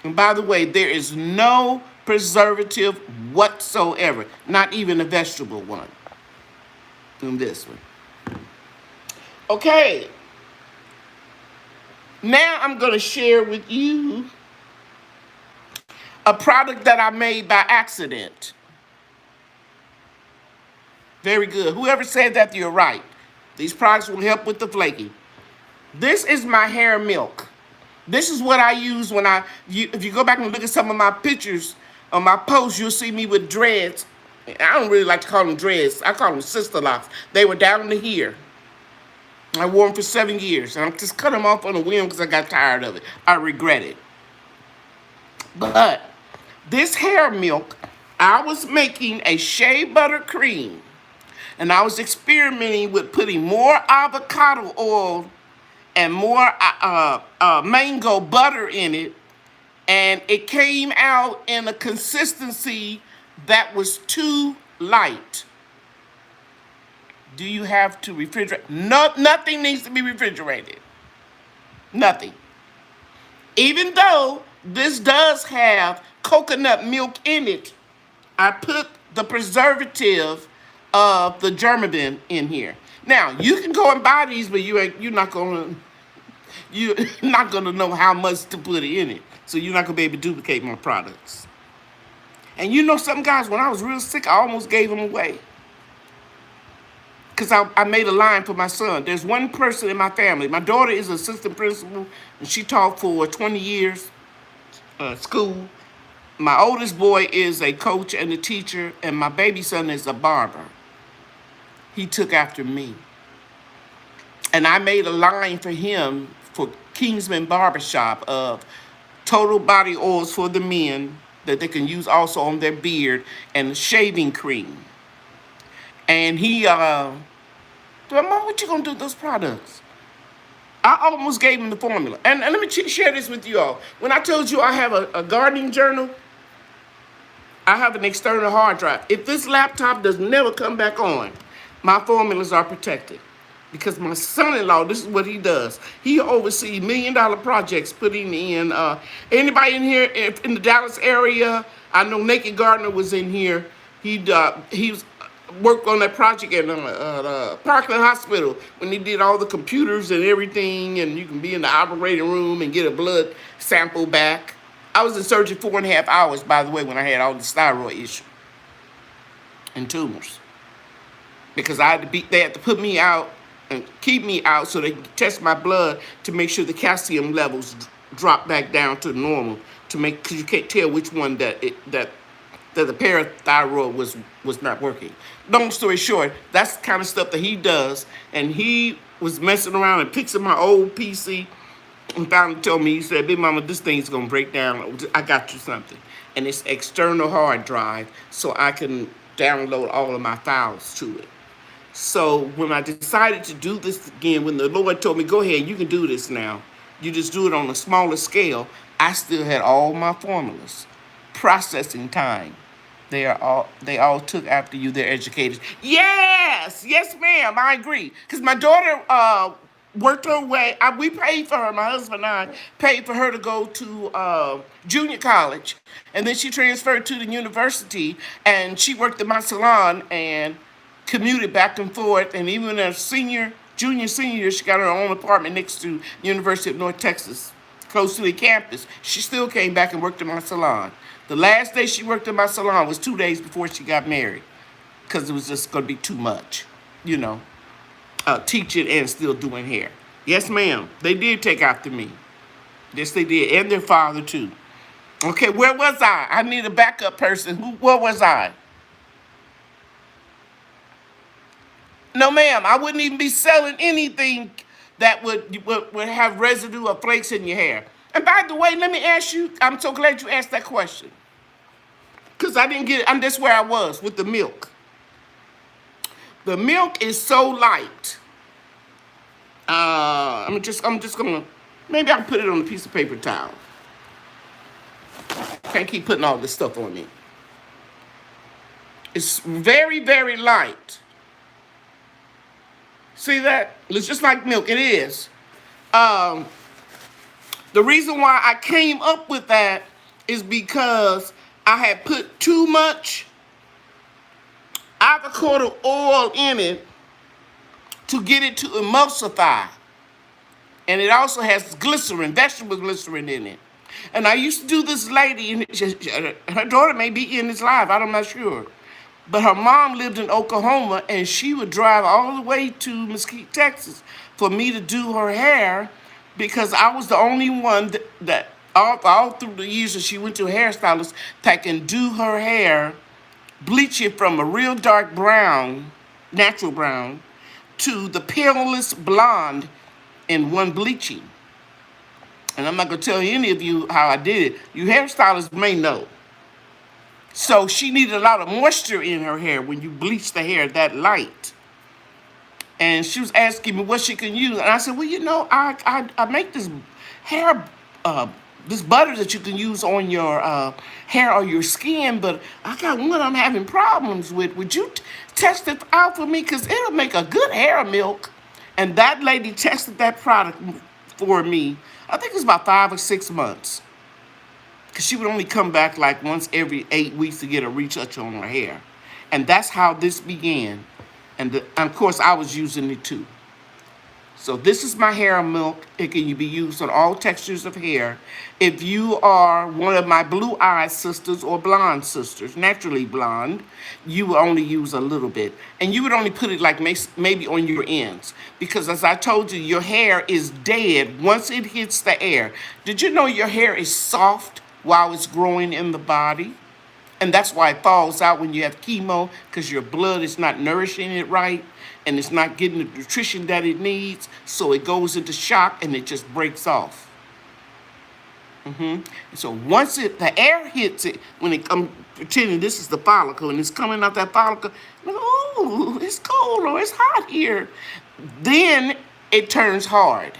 And by the way, there is no preservative whatsoever, not even a vegetable one in this one. Okay, now I'm going to share with you a product that I made by accident. Very good. Whoever said that, you're right. These products will help with the flaking. This is my hair milk. This is what I use when if you go back and look at some of my pictures on my posts, you'll see me with dreads. I don't really like to call them dreads. I call them sister locks. They were down to here. I wore them for 7 years, and I just cut them off on a whim because I got tired of it. I regret it. But this hair milk, I was making a shea butter cream, and I was experimenting with putting more avocado oil and more mango butter in it, and it came out in a consistency that was too light. Do you have to refrigerate? No, nothing needs to be refrigerated. Nothing. Even though this does have coconut milk in it, I put the preservative of the Germamin in here. Now, you can go and buy these, but you're not gonna know how much to put in it. So you're not gonna be able to duplicate my products. And you know something, guys, when I was real sick, I almost gave them away. Because I made a line for my son. There's one person in my family. My daughter is an assistant principal, and she taught for 20 years school. My oldest boy is a coach and a teacher, and my baby son is a barber. He took after me. And I made a line for him for Kingsman Barbershop of total body oils for the men that they can use also on their beard, and shaving cream. And he, Mom, what you gonna do with those products? I almost gave him the formula. And let me share this with you all. When I told you I have a gardening journal, I have an external hard drive. If this laptop does never come back on, my formulas are protected. Because my son-in-law, this is what he does. He oversees $1 million projects, putting in, anybody in here in the Dallas area, I know Naked Gardener was in here. He was worked on that project at Parkland Hospital when they did all the computers and everything, and you can be in the operating room and get a blood sample back. I was in surgery 4.5 hours, by the way, when I had all this thyroid issue and tumors. Because they had to put me out and keep me out so they could test my blood to make sure the calcium levels drop back down to normal, because you can't tell which one that the parathyroid was not working. Long story short, that's the kind of stuff that he does, and he was messing around and fixing my old PC and finally told me, he said, "Big Mama, this thing's gonna break down. I got you something." And it's external hard drive, so I can download all of my files to it. So when I decided to do this again, when the Lord told me, "Go ahead, you can do this now," You just do it on a smaller scale. I still had all my formulas. Processing time. They all took after you. They're educators. Yes, yes, ma'am. I agree. Because my daughter worked her way. We paid for her. My husband and I paid for her to go to junior college, and then she transferred to the university, and she worked at my salon and commuted back and forth. And even as junior, senior, she got her own apartment next to University of North Texas, close to the campus. She still came back and worked in my salon. The last day she worked in my salon was 2 days before she got married, because it was just going to be too much, you know, teaching and still doing hair. Yes, ma'am. They did take after me. Yes, they did, and their father too. Okay, where was I? I need a backup person. Where was I? No, ma'am. I wouldn't even be selling anything that would have residue or flakes in your hair. And by the way, let me ask you. I'm so glad you asked that question, because I didn't get it. That's where I was with the milk. The milk is so light. I'm just gonna. Maybe I'll put it on a piece of paper towel. Can't keep putting all this stuff on me. It's very, very light. See that? It's just like milk. It is. Um, the reason why I came up with that is because I had put too much avocado oil in it to get it to emulsify. And it also has glycerin, vegetable glycerin in it. And I used to do this lady, and her daughter may be in this live, I'm not sure. But her mom lived in Oklahoma, and she would drive all the way to Mesquite, Texas, for me to do her hair, because I was the only one that all through the years that she went to a hairstylist that can do her hair, bleach it from a real dark brown, natural brown, to the palest blonde in one bleaching. And I'm not going to tell any of you how I did it. You hairstylists may know. So she needed a lot of moisture in her hair when you bleach the hair that light. And she was asking me what she can use. And I said, well, I make this hair, this butter that you can use on your hair or your skin, but I got one I'm having problems with. Would you test it out for me? Because it'll make a good hair milk. And that lady tested that product for me. I think it was about 5 or 6 months. Because she would only come back like once every 8 weeks to get a retouch on her hair. And that's how this began. And of course, I was using it too. So this is my hair milk. It can be used on all textures of hair. If you are one of my blue-eyed sisters or blonde sisters, naturally blonde, you will only use a little bit. And you would only put it like maybe on your ends. Because as I told you, your hair is dead once it hits the air. Did you know your hair is soft while it's growing in the body? And that's why it falls out when you have chemo, because your blood is not nourishing it right, and it's not getting the nutrition that it needs, so it goes into shock and it just breaks off. And so once the air hits it, when it comes, pretending this is the follicle, and it's coming out that follicle, like, oh, it's cold or it's hot here, then it turns hard.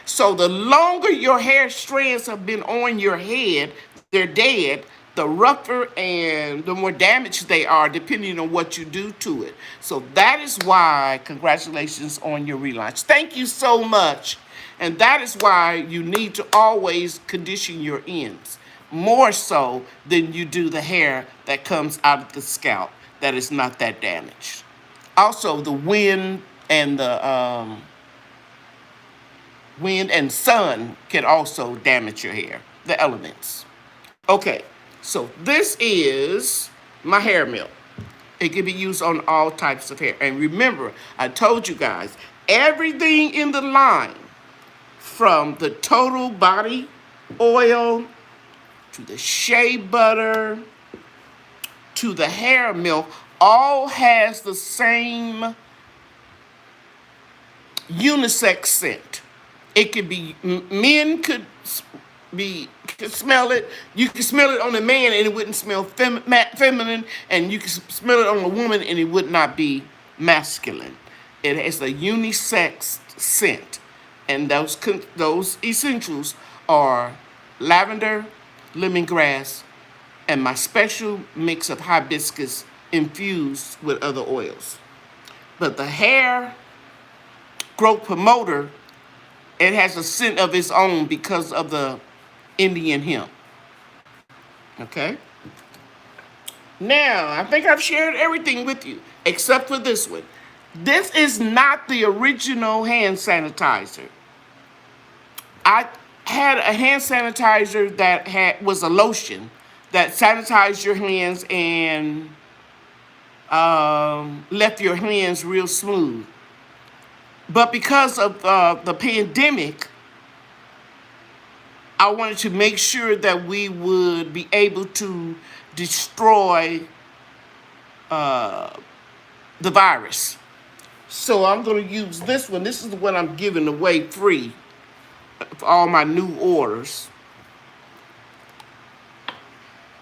So the longer your hair strands have been on your head, they're dead, the rougher and the more damaged they are, depending on what you do to it. So that is why, congratulations on your relaunch. Thank you so much. And that is why you need to always condition your ends, more so than you do the hair that comes out of the scalp that is not that damaged. Also, the wind and sun can also damage your hair, the elements. Okay, so this is my hair milk. It can be used on all types of hair. And remember, I told you guys, everything in the line, from the total body oil, to the shea butter, to the hair milk, all has the same unisex scent. It could be, men could smell it. You can smell it on a man and it wouldn't smell feminine, and you can smell it on a woman and it would not be masculine. It has a unisex scent, And those essentials are lavender, lemongrass, and my special mix of hibiscus infused with other oils. But the hair growth promoter, it has a scent of its own because of the Indian hemp. Okay? Now, I think I've shared everything with you except for this one. This is not the original hand sanitizer. I had a hand sanitizer that was a lotion that sanitized your hands and left your hands real smooth. But because of the pandemic, I wanted to make sure that we would be able to destroy the virus. So I'm going to use this one. This is the one I'm giving away free for all my new orders.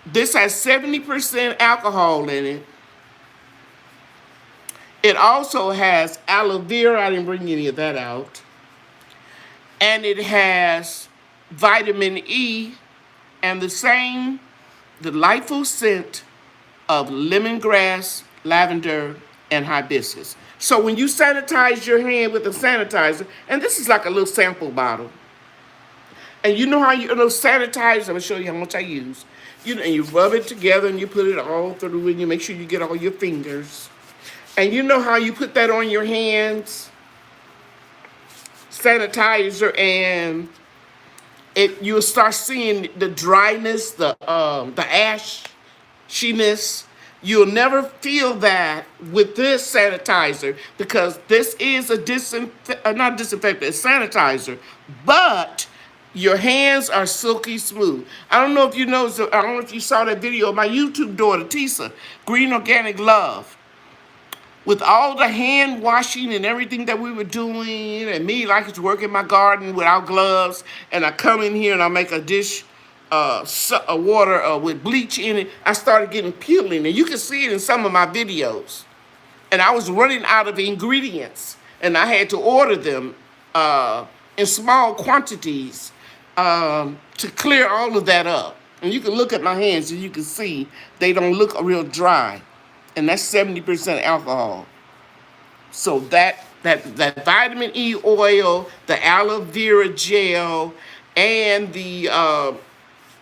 This has 70% alcohol in it. It also has aloe vera. I didn't bring any of that out. And it has vitamin E and the same delightful scent of lemongrass, lavender, and hibiscus. So when you sanitize your hand with a sanitizer, and this is like a little sample bottle, and you know how you sanitize, I'm gonna show you how much I use. And you rub it together and you put it all through and you make sure you get all your fingers. And you know how you put that on your hands, sanitizer, and you'll start seeing the dryness, the ashiness. You'll never feel that with this sanitizer because this is a not disinfectant, it's sanitizer, but your hands are silky smooth. I don't know if you know, I don't know if you saw that video of my YouTube daughter, Tisa, Green Organic Love. With all the hand washing and everything that we were doing, and me like to work in my garden without gloves, and I come in here and I make a dish water with bleach in it, I started getting peeling, and you can see it in some of my videos. And I was running out of ingredients, and I had to order them in small quantities to clear all of that up. And you can look at my hands and you can see they don't look real dry. And that's 70% alcohol. So that vitamin E oil, the aloe vera gel, and the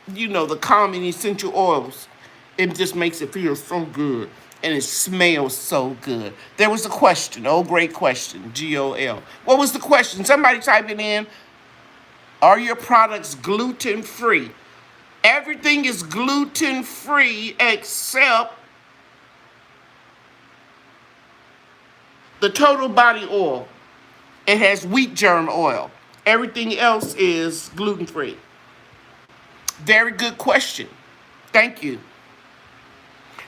the calming essential oils, it just makes it feel so good. And it smells so good. There was a question, great question, GOL. What was the question? Somebody type it in. Are your products gluten free? Everything is gluten free except the total body oil. It has wheat germ oil. Everything else is gluten free. Very good question. Thank you.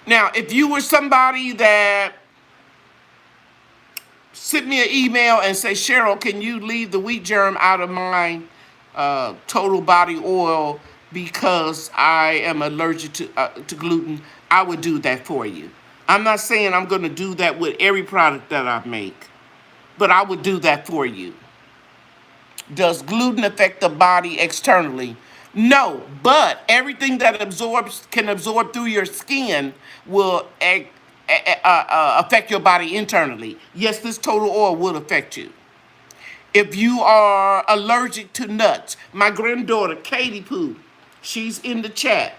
Now, if you were somebody that sent me an email and say, Cheryl, can you leave the wheat germ out of my total body oil because I am allergic to gluten, I would do that for you. I'm not saying I'm going to do that with every product that I make, but I would do that for you. Does gluten affect the body externally? No, but everything that can absorb through your skin will affect your body internally. Yes, this total oil will affect you. If you are allergic to nuts, my granddaughter, Katie Pooh, she's in the chat.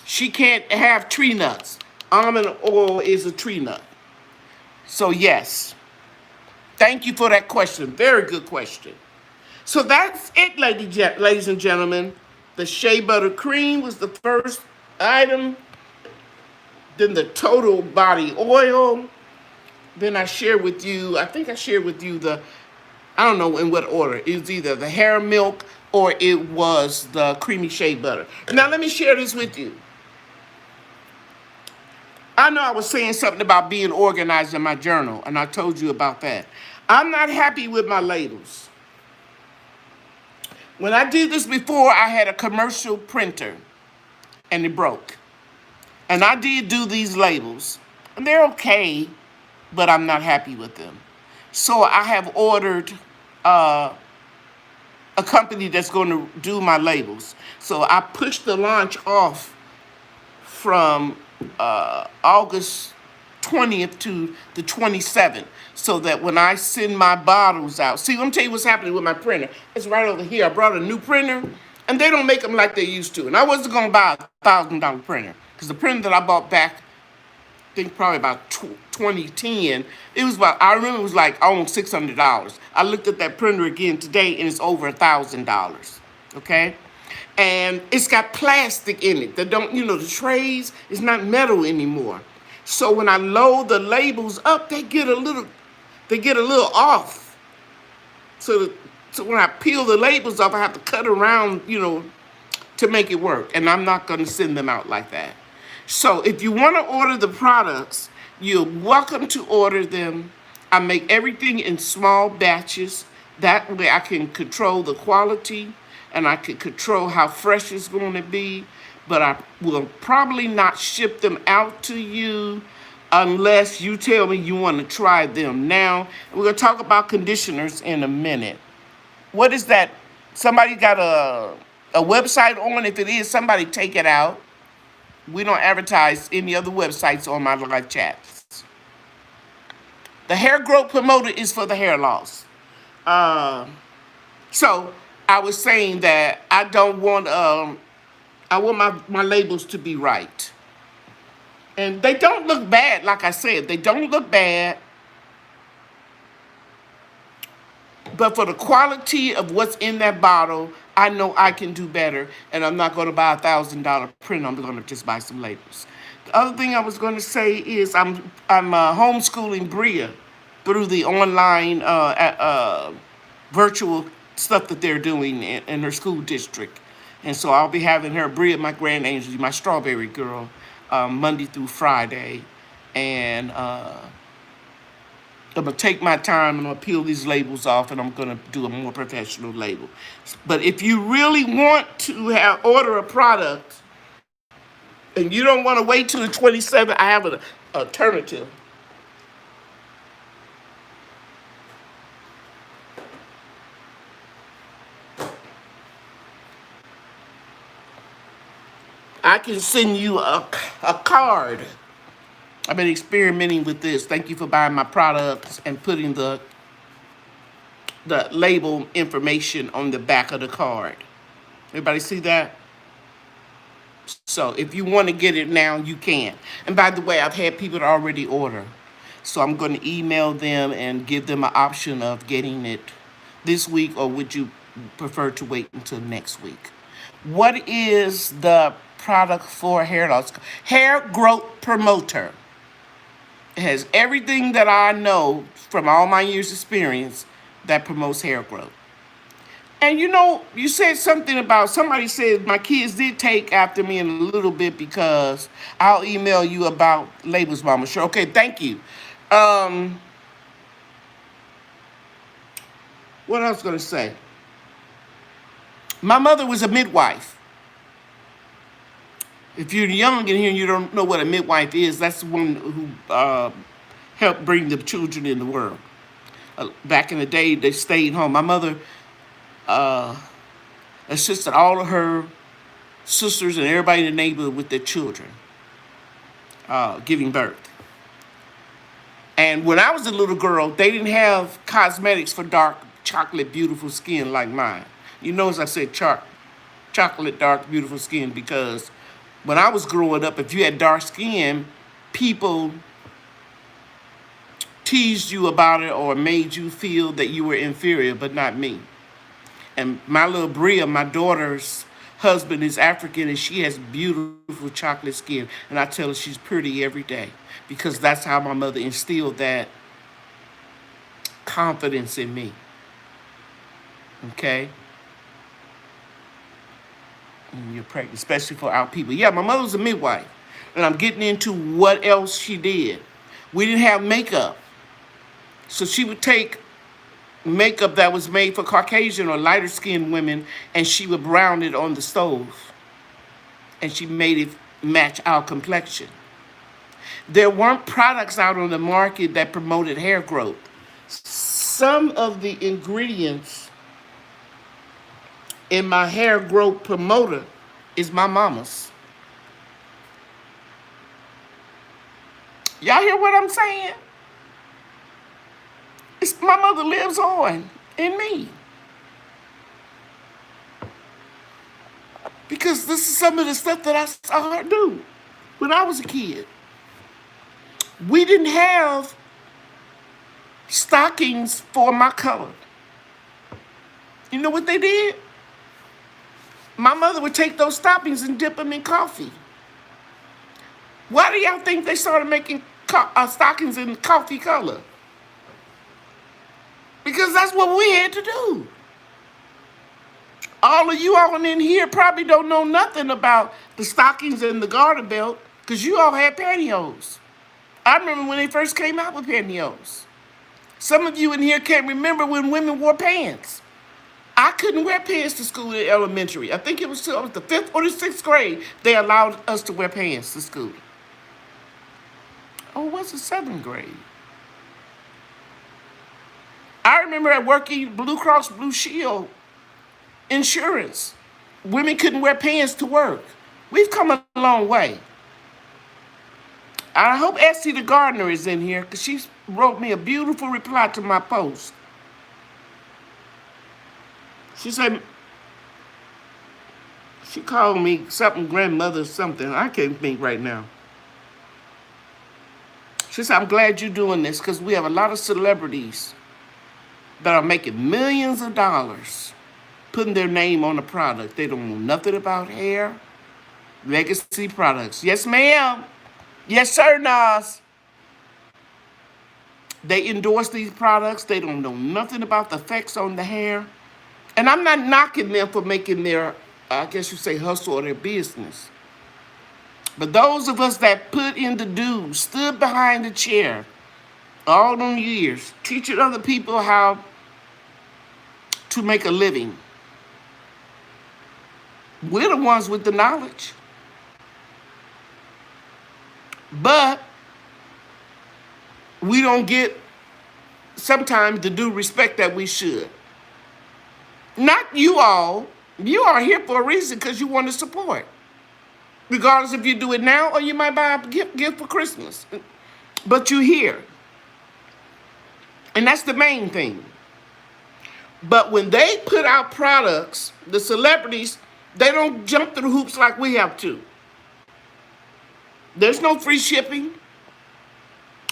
She can't have tree nuts. Almond oil is a tree nut. So yes, thank you for that question. Very good question. So that's it, ladies and gentlemen. The shea butter cream was the first item. Then the total body oil. Then I think I shared with you I don't know in what order. It was either the hair milk or it was the creamy shea butter. Now let me share this with you. I know I was saying something about being organized in my journal, and I told you about that. I'm not happy with my labels. When I did this before, I had a commercial printer, and it broke. And I did do these labels, and they're okay, but I'm not happy with them. So I have ordered a company that's going to do my labels. So I pushed the launch off from August 20th to the 27th, so that when I send my bottles out, see, let me tell you what's happening with my printer. It's right over here. I brought a new printer, and they don't make them like they used to. And I wasn't going to buy $1,000 printer, because the printer that I bought back, I think probably about 2010, it was about, I remember it was like almost $600. I looked at that printer again today, and it's over $1,000. Okay? And it's got plastic in it. That don't, the trays is not metal anymore. So when I load the labels up, they get a little off. So when I peel the labels off, I have to cut around, to make it work. And I'm not going to send them out like that. So if you want to order the products, you're welcome to order them. I make everything in small batches. That way I can control the quality, and I can control how fresh it's going to be. But I will probably not ship them out to you unless you tell me you want to try them now. We're going to talk about conditioners in a minute. What is that? Somebody got a website on? If it is, somebody take it out. We don't advertise any other websites on my live chats. The hair growth promoter is for the hair loss. So I was saying that I don't want I want my labels to be right. And they don't look bad, like I said. They don't look bad. But for the quality of what's in that bottle, I know I can do better. And I'm not going to buy $1,000 print. I'm going to just buy some labels. The other thing I was going to say is I'm homeschooling Bria through the online virtual stuff that they're doing in her school district. And so I'll be having her, Bria, my grand angel, my strawberry girl, Monday through Friday. And I'm going to take my time and I'm going to peel these labels off, and I'm going to do a more professional label. But if you really want to order a product and you don't want to wait till the 27th, I have an alternative. I can send you a card. I've been experimenting with this. Thank you for buying my products and putting the label information on the back of the card. Everybody see that? So if you want to get it now, you can. And by the way, I've had people already order. So I'm going to email them and give them an option of getting it this week, or would you prefer to wait until next week? What is the product for hair loss? Hair growth promoter. It has everything that I know from all my years' experience that promotes hair growth. And you said something about, somebody said my kids did take after me in a little bit, because I'll email you about labels, Mama. Sure. Okay, thank you. What I was going to say? My mother was a midwife. If you're young in here and you don't know what a midwife is, that's the one who helped bring the children in the world. Back in the day, they stayed home. My mother assisted all of her sisters and everybody in the neighborhood with their children, giving birth. And when I was a little girl, they didn't have cosmetics for dark, chocolate, beautiful skin like mine. You notice I said chocolate, dark, beautiful skin, because when I was growing up, if you had dark skin, people teased you about it or made you feel that you were inferior, but not me. And my little Bria, my daughter's husband, is African, and she has beautiful chocolate skin. And I tell her she's pretty every day, because that's how my mother instilled that confidence in me. Okay? And you're pregnant, especially for our people. Yeah, my mother was a midwife. And I'm getting into what else she did. We didn't have makeup. So she would take makeup that was made for Caucasian or lighter skinned women, and she would brown it on the stove. And she made it match our complexion. There weren't products out on the market that promoted hair growth. Some of the ingredients And my hair growth promoter is my mama's. Y'all hear what I'm saying? My mother lives on in me. Because this is some of the stuff that I saw her do when I was a kid. We didn't have stockings for my color. You know what they did? My mother would take those stockings and dip them in coffee. Why do y'all think they started making stockings in coffee color? Because that's what we had to do. All of you all in here probably don't know nothing about the stockings and the garter belt because you all had pantyhose. I remember when they first came out with pantyhose. Some of you in here can't remember when women wore pants. I couldn't wear pants to school in elementary. I think it was till the 5th or the 6th grade they allowed us to wear pants to school. Oh, it was the 7th grade. I remember at working Blue Cross Blue Shield insurance. Women couldn't wear pants to work. We've come a long way. I hope Essie the gardener is in here because she wrote me a beautiful reply to my post. She said, she called me something grandmother something. I can't think right now. She said, I'm glad you're doing this because we have a lot of celebrities that are making millions of dollars putting their name on a product. They don't know nothing about hair, legacy products. Yes, ma'am. Yes, sir, Nas. They endorse these products. They don't know nothing about the effects on the hair. And I'm not knocking them for making their, I guess you say, hustle or their business. But those of us that put in the dues, stood behind the chair all them years, teaching other people how to make a living, we're the ones with the knowledge. But we don't get sometimes the due respect that we should. Not you all. You are here for a reason because you want to support. Regardless if you do it now or you might buy a gift for Christmas. But you're here. And that's the main thing. But when they put out products, the celebrities, they don't jump through hoops like we have to. There's no free shipping.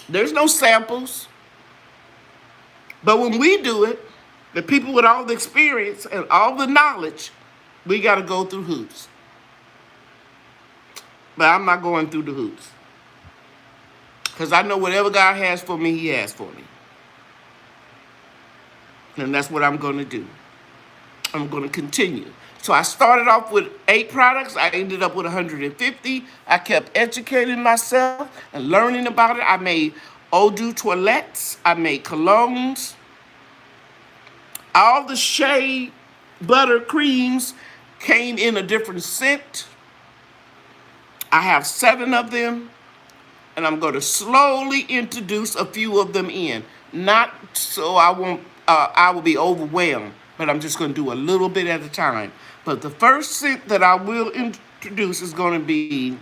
There's no samples. But when we do it, the people with all the experience and all the knowledge, we got to go through hoops. But I'm not going through the hoops. Because I know whatever God has for me, he has for me. And that's what I'm going to do. I'm going to continue. So I started off with 8 products. I ended up with 150. I kept educating myself and learning about it. I made eau de toilettes. I made colognes. All the shea butter creams came in a different scent. I have 7 of them. And I'm going to slowly introduce a few of them in. Not so I will be overwhelmed, but I'm just going to do a little bit at a time. But the first scent that I will introduce is going to be,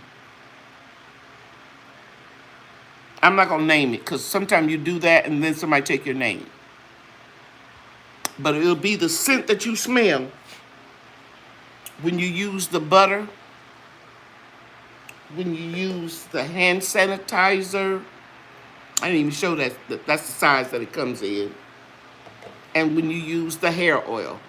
I'm not going to name it because sometimes you do that and then somebody take your name. But it'll be the scent that you smell when you use the butter, when you use the hand sanitizer. I didn't even show that. That's the size that it comes in. And when you use the hair oil.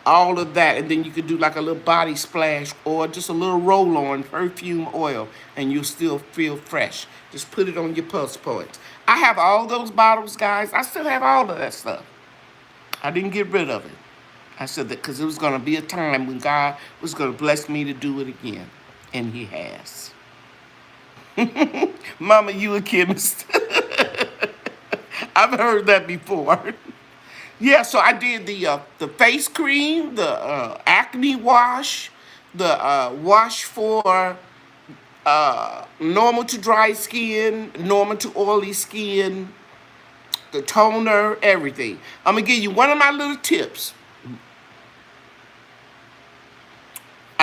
All of that. And then you could do like a little body splash or just a little roll-on perfume oil. And you'll still feel fresh. Just put it on your pulse points. I have all those bottles, guys. I still have all of that stuff. I didn't get rid of it. I said that because it was going to be a time when God was going to bless me to do it again. And he has. Mama, you a chemist. I've heard that before. Yeah, so I did the face cream, the acne wash, the wash for normal to dry skin, normal to oily skin, the toner, everything. I'm going to give you one of my little tips.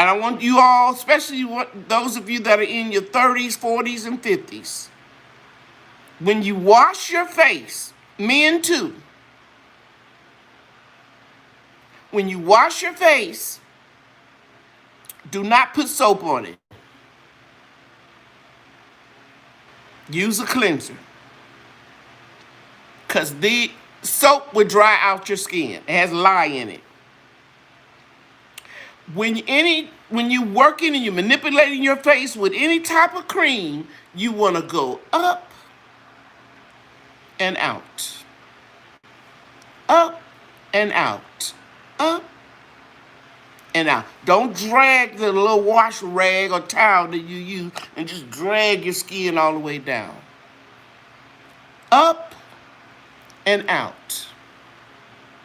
And I want you all, especially those of you that are in your 30s, 40s, and 50s, when you wash your face, men too, when you wash your face, do not put soap on it. Use a cleanser. Because the soap would dry out your skin. It has lye in it. When you're working and you're manipulating your face with any type of cream, you want to go up and out. Up and out. Up and out. Don't drag the little wash rag or towel that you use and just drag your skin all the way down. Up and out.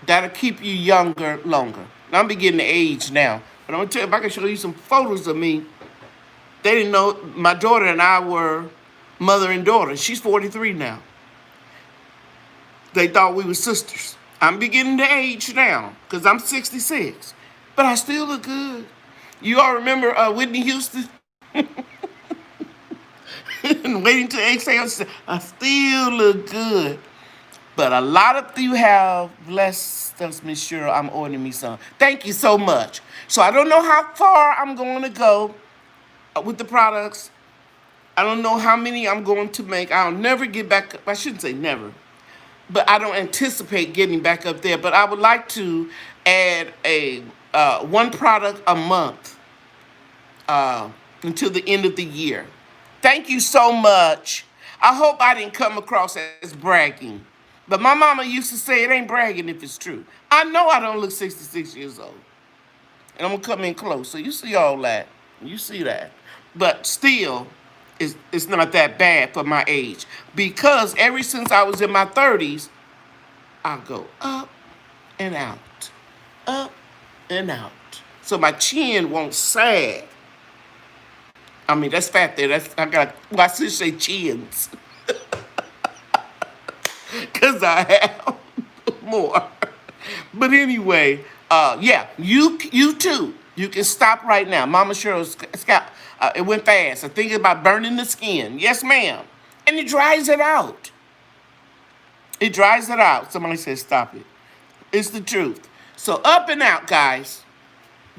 That'll keep you younger longer. Now, I'm beginning to age now, but I'm gonna tell you, if I can show you some photos of me, they didn't know my daughter and I were mother and daughter. She's 43 now. They thought we were sisters. I'm beginning to age now because I'm 66, but I still look good. You all remember Whitney Houston? And Waiting to Exhale, I still look good. But a lot of you have blessed us, Miss Cheryl. I'm ordering me some. Thank you so much. So I don't know how far I'm going to go with the products. I don't know how many I'm going to make. I'll never get back up. I shouldn't say never. But I don't anticipate getting back up there. But I would like to add a one product a month until the end of the year. Thank you so much. I hope I didn't come across as bragging. But my mama used to say it ain't bragging if it's true. I know I don't look 66 years old. And I'm going to come in close. So you see all that. You see that. But still, it's not that bad for my age. Because ever since I was in my 30s, I go up and out. Up and out. So my chin won't sag. I mean, that's fat there. I should say chins. Because I have more. But anyway, yeah, you too. You can stop right now. Mama Cheryl's scalp, it went fast. I'm thinking about burning the skin. Yes, ma'am. And it dries it out. It dries it out. Somebody says stop it. It's the truth. So up and out, guys.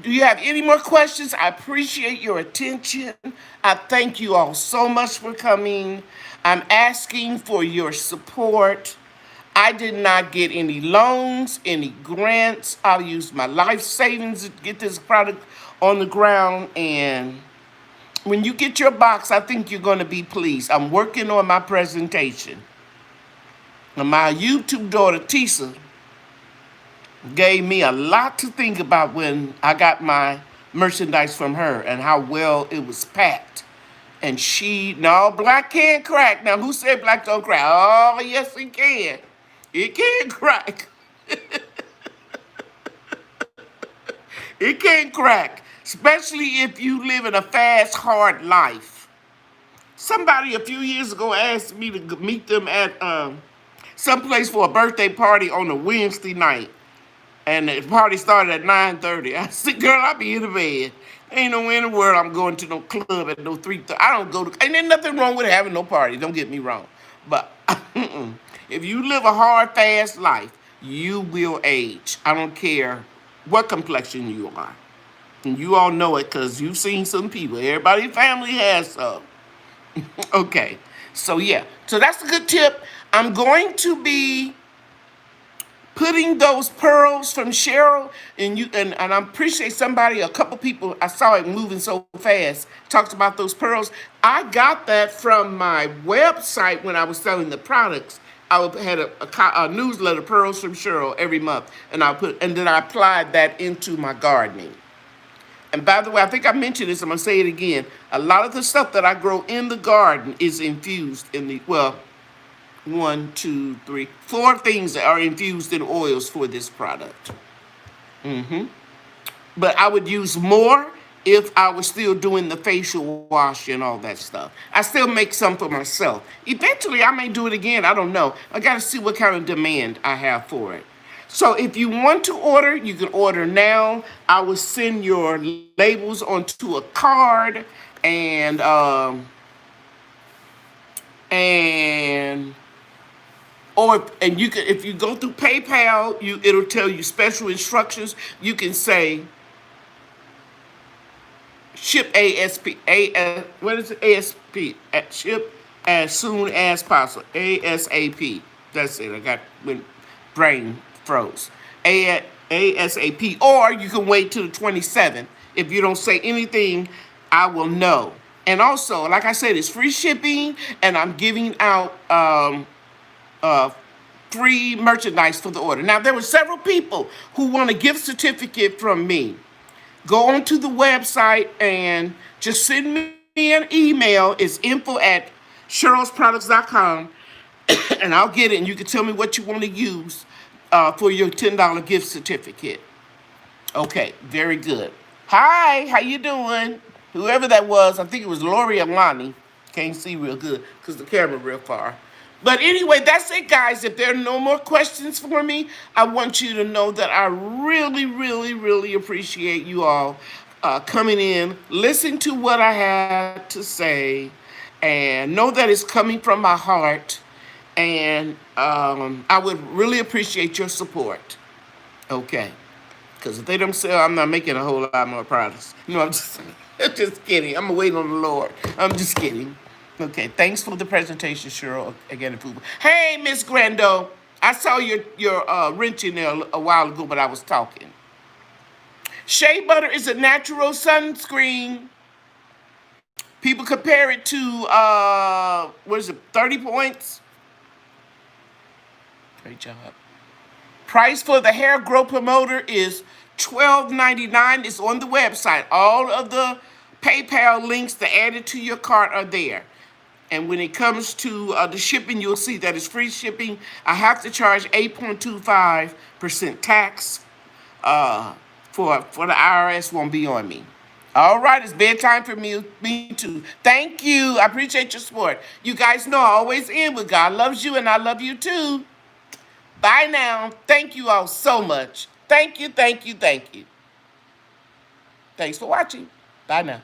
Do you have any more questions? I appreciate your attention. I thank you all so much for coming. I'm asking for your support. I did not get any loans, any grants. I'll use my life savings to get this product on the ground. And when you get your box, I think you're going to be pleased. I'm working on my presentation. And my YouTube daughter, Tisa, gave me a lot to think about when I got my merchandise from her and how well it was packed. And no, black can't crack. Now, who said black don't crack? Oh, yes, it can. It can crack. It can crack, especially if you live in a fast, hard life. Somebody a few years ago asked me to meet them at someplace for a birthday party on a Wednesday night. And the party started at 9:30. I said, girl, I'll be in the bed. Ain't nowhere in the world I'm going to no club at no 3:30. I don't go to, and there's nothing wrong with having no party. Don't get me wrong. But if you live a hard, fast life, you will age. I don't care what complexion you are. And you all know it because you've seen some people. Everybody's family has some. Okay. So, yeah. So that's a good tip. I'm going to be putting those pearls from Cheryl, and I appreciate a couple people, I saw it moving so fast, talked about those pearls. I got that from my website when I was selling the products. I had a newsletter, Pearls from Cheryl, every month, and then I applied that into my gardening. And by the way, I think I mentioned this, I'm going to say it again. A lot of the stuff that I grow in the garden is infused in four things that are infused in oils for this product. But I would use more if I was still doing the facial wash and all that stuff. I still make some for myself. Eventually, I may do it again. I don't know. I got to see what kind of demand I have for it. So if you want to order, you can order now. I will send your labels onto a card, and and and you can, if you go through PayPal, it'll tell you special instructions. You can say ship ASP, what is it? ASP, ship as soon as possible. ASAP. That's it. I got when brain froze. ASAP. Or you can wait till the 27th. If you don't say anything, I will know. And also, like I said, it's free shipping, and I'm giving out uh, free merchandise for the order. Now, there were several people who want a gift certificate from me. Go onto the website and just send me an email. It's info@cherylsproducts.com, and I'll get it, and you can tell me what you want to use for your $10 gift certificate. Okay, very good. Hi, how you doing? Whoever that was, I think it was Lori Alani. Can't see real good because the camera real far. But anyway, that's it, guys. If there are no more questions for me, I want you to know that I really, really, really appreciate you all coming in, listening to what I had to say, and know that it's coming from my heart. And I would really appreciate your support. Okay. Because if they don't sell, I'm not making a whole lot more products. No, I'm just, I'm just kidding. I'm waiting on the Lord. I'm just kidding. Okay, thanks for the presentation, Cheryl. Again, hey, Miss Grando, I saw your wrench in there a while ago, but I was talking. Shea butter is a natural sunscreen. People compare it to what is it, 30 points? Great job. Price for the hair growth promoter is $12.99. It's on the website. All of the PayPal links that added to your cart are there. And when it comes to the shipping, you'll see that it's free shipping. I have to charge 8.25% tax. For the IRS won't be on me. All right, it's bedtime for me too. Thank you. I appreciate your support. You guys know I always end with God loves you and I love you too. Bye now. Thank you all so much. Thank you, thank you, thank you. Thanks for watching. Bye now.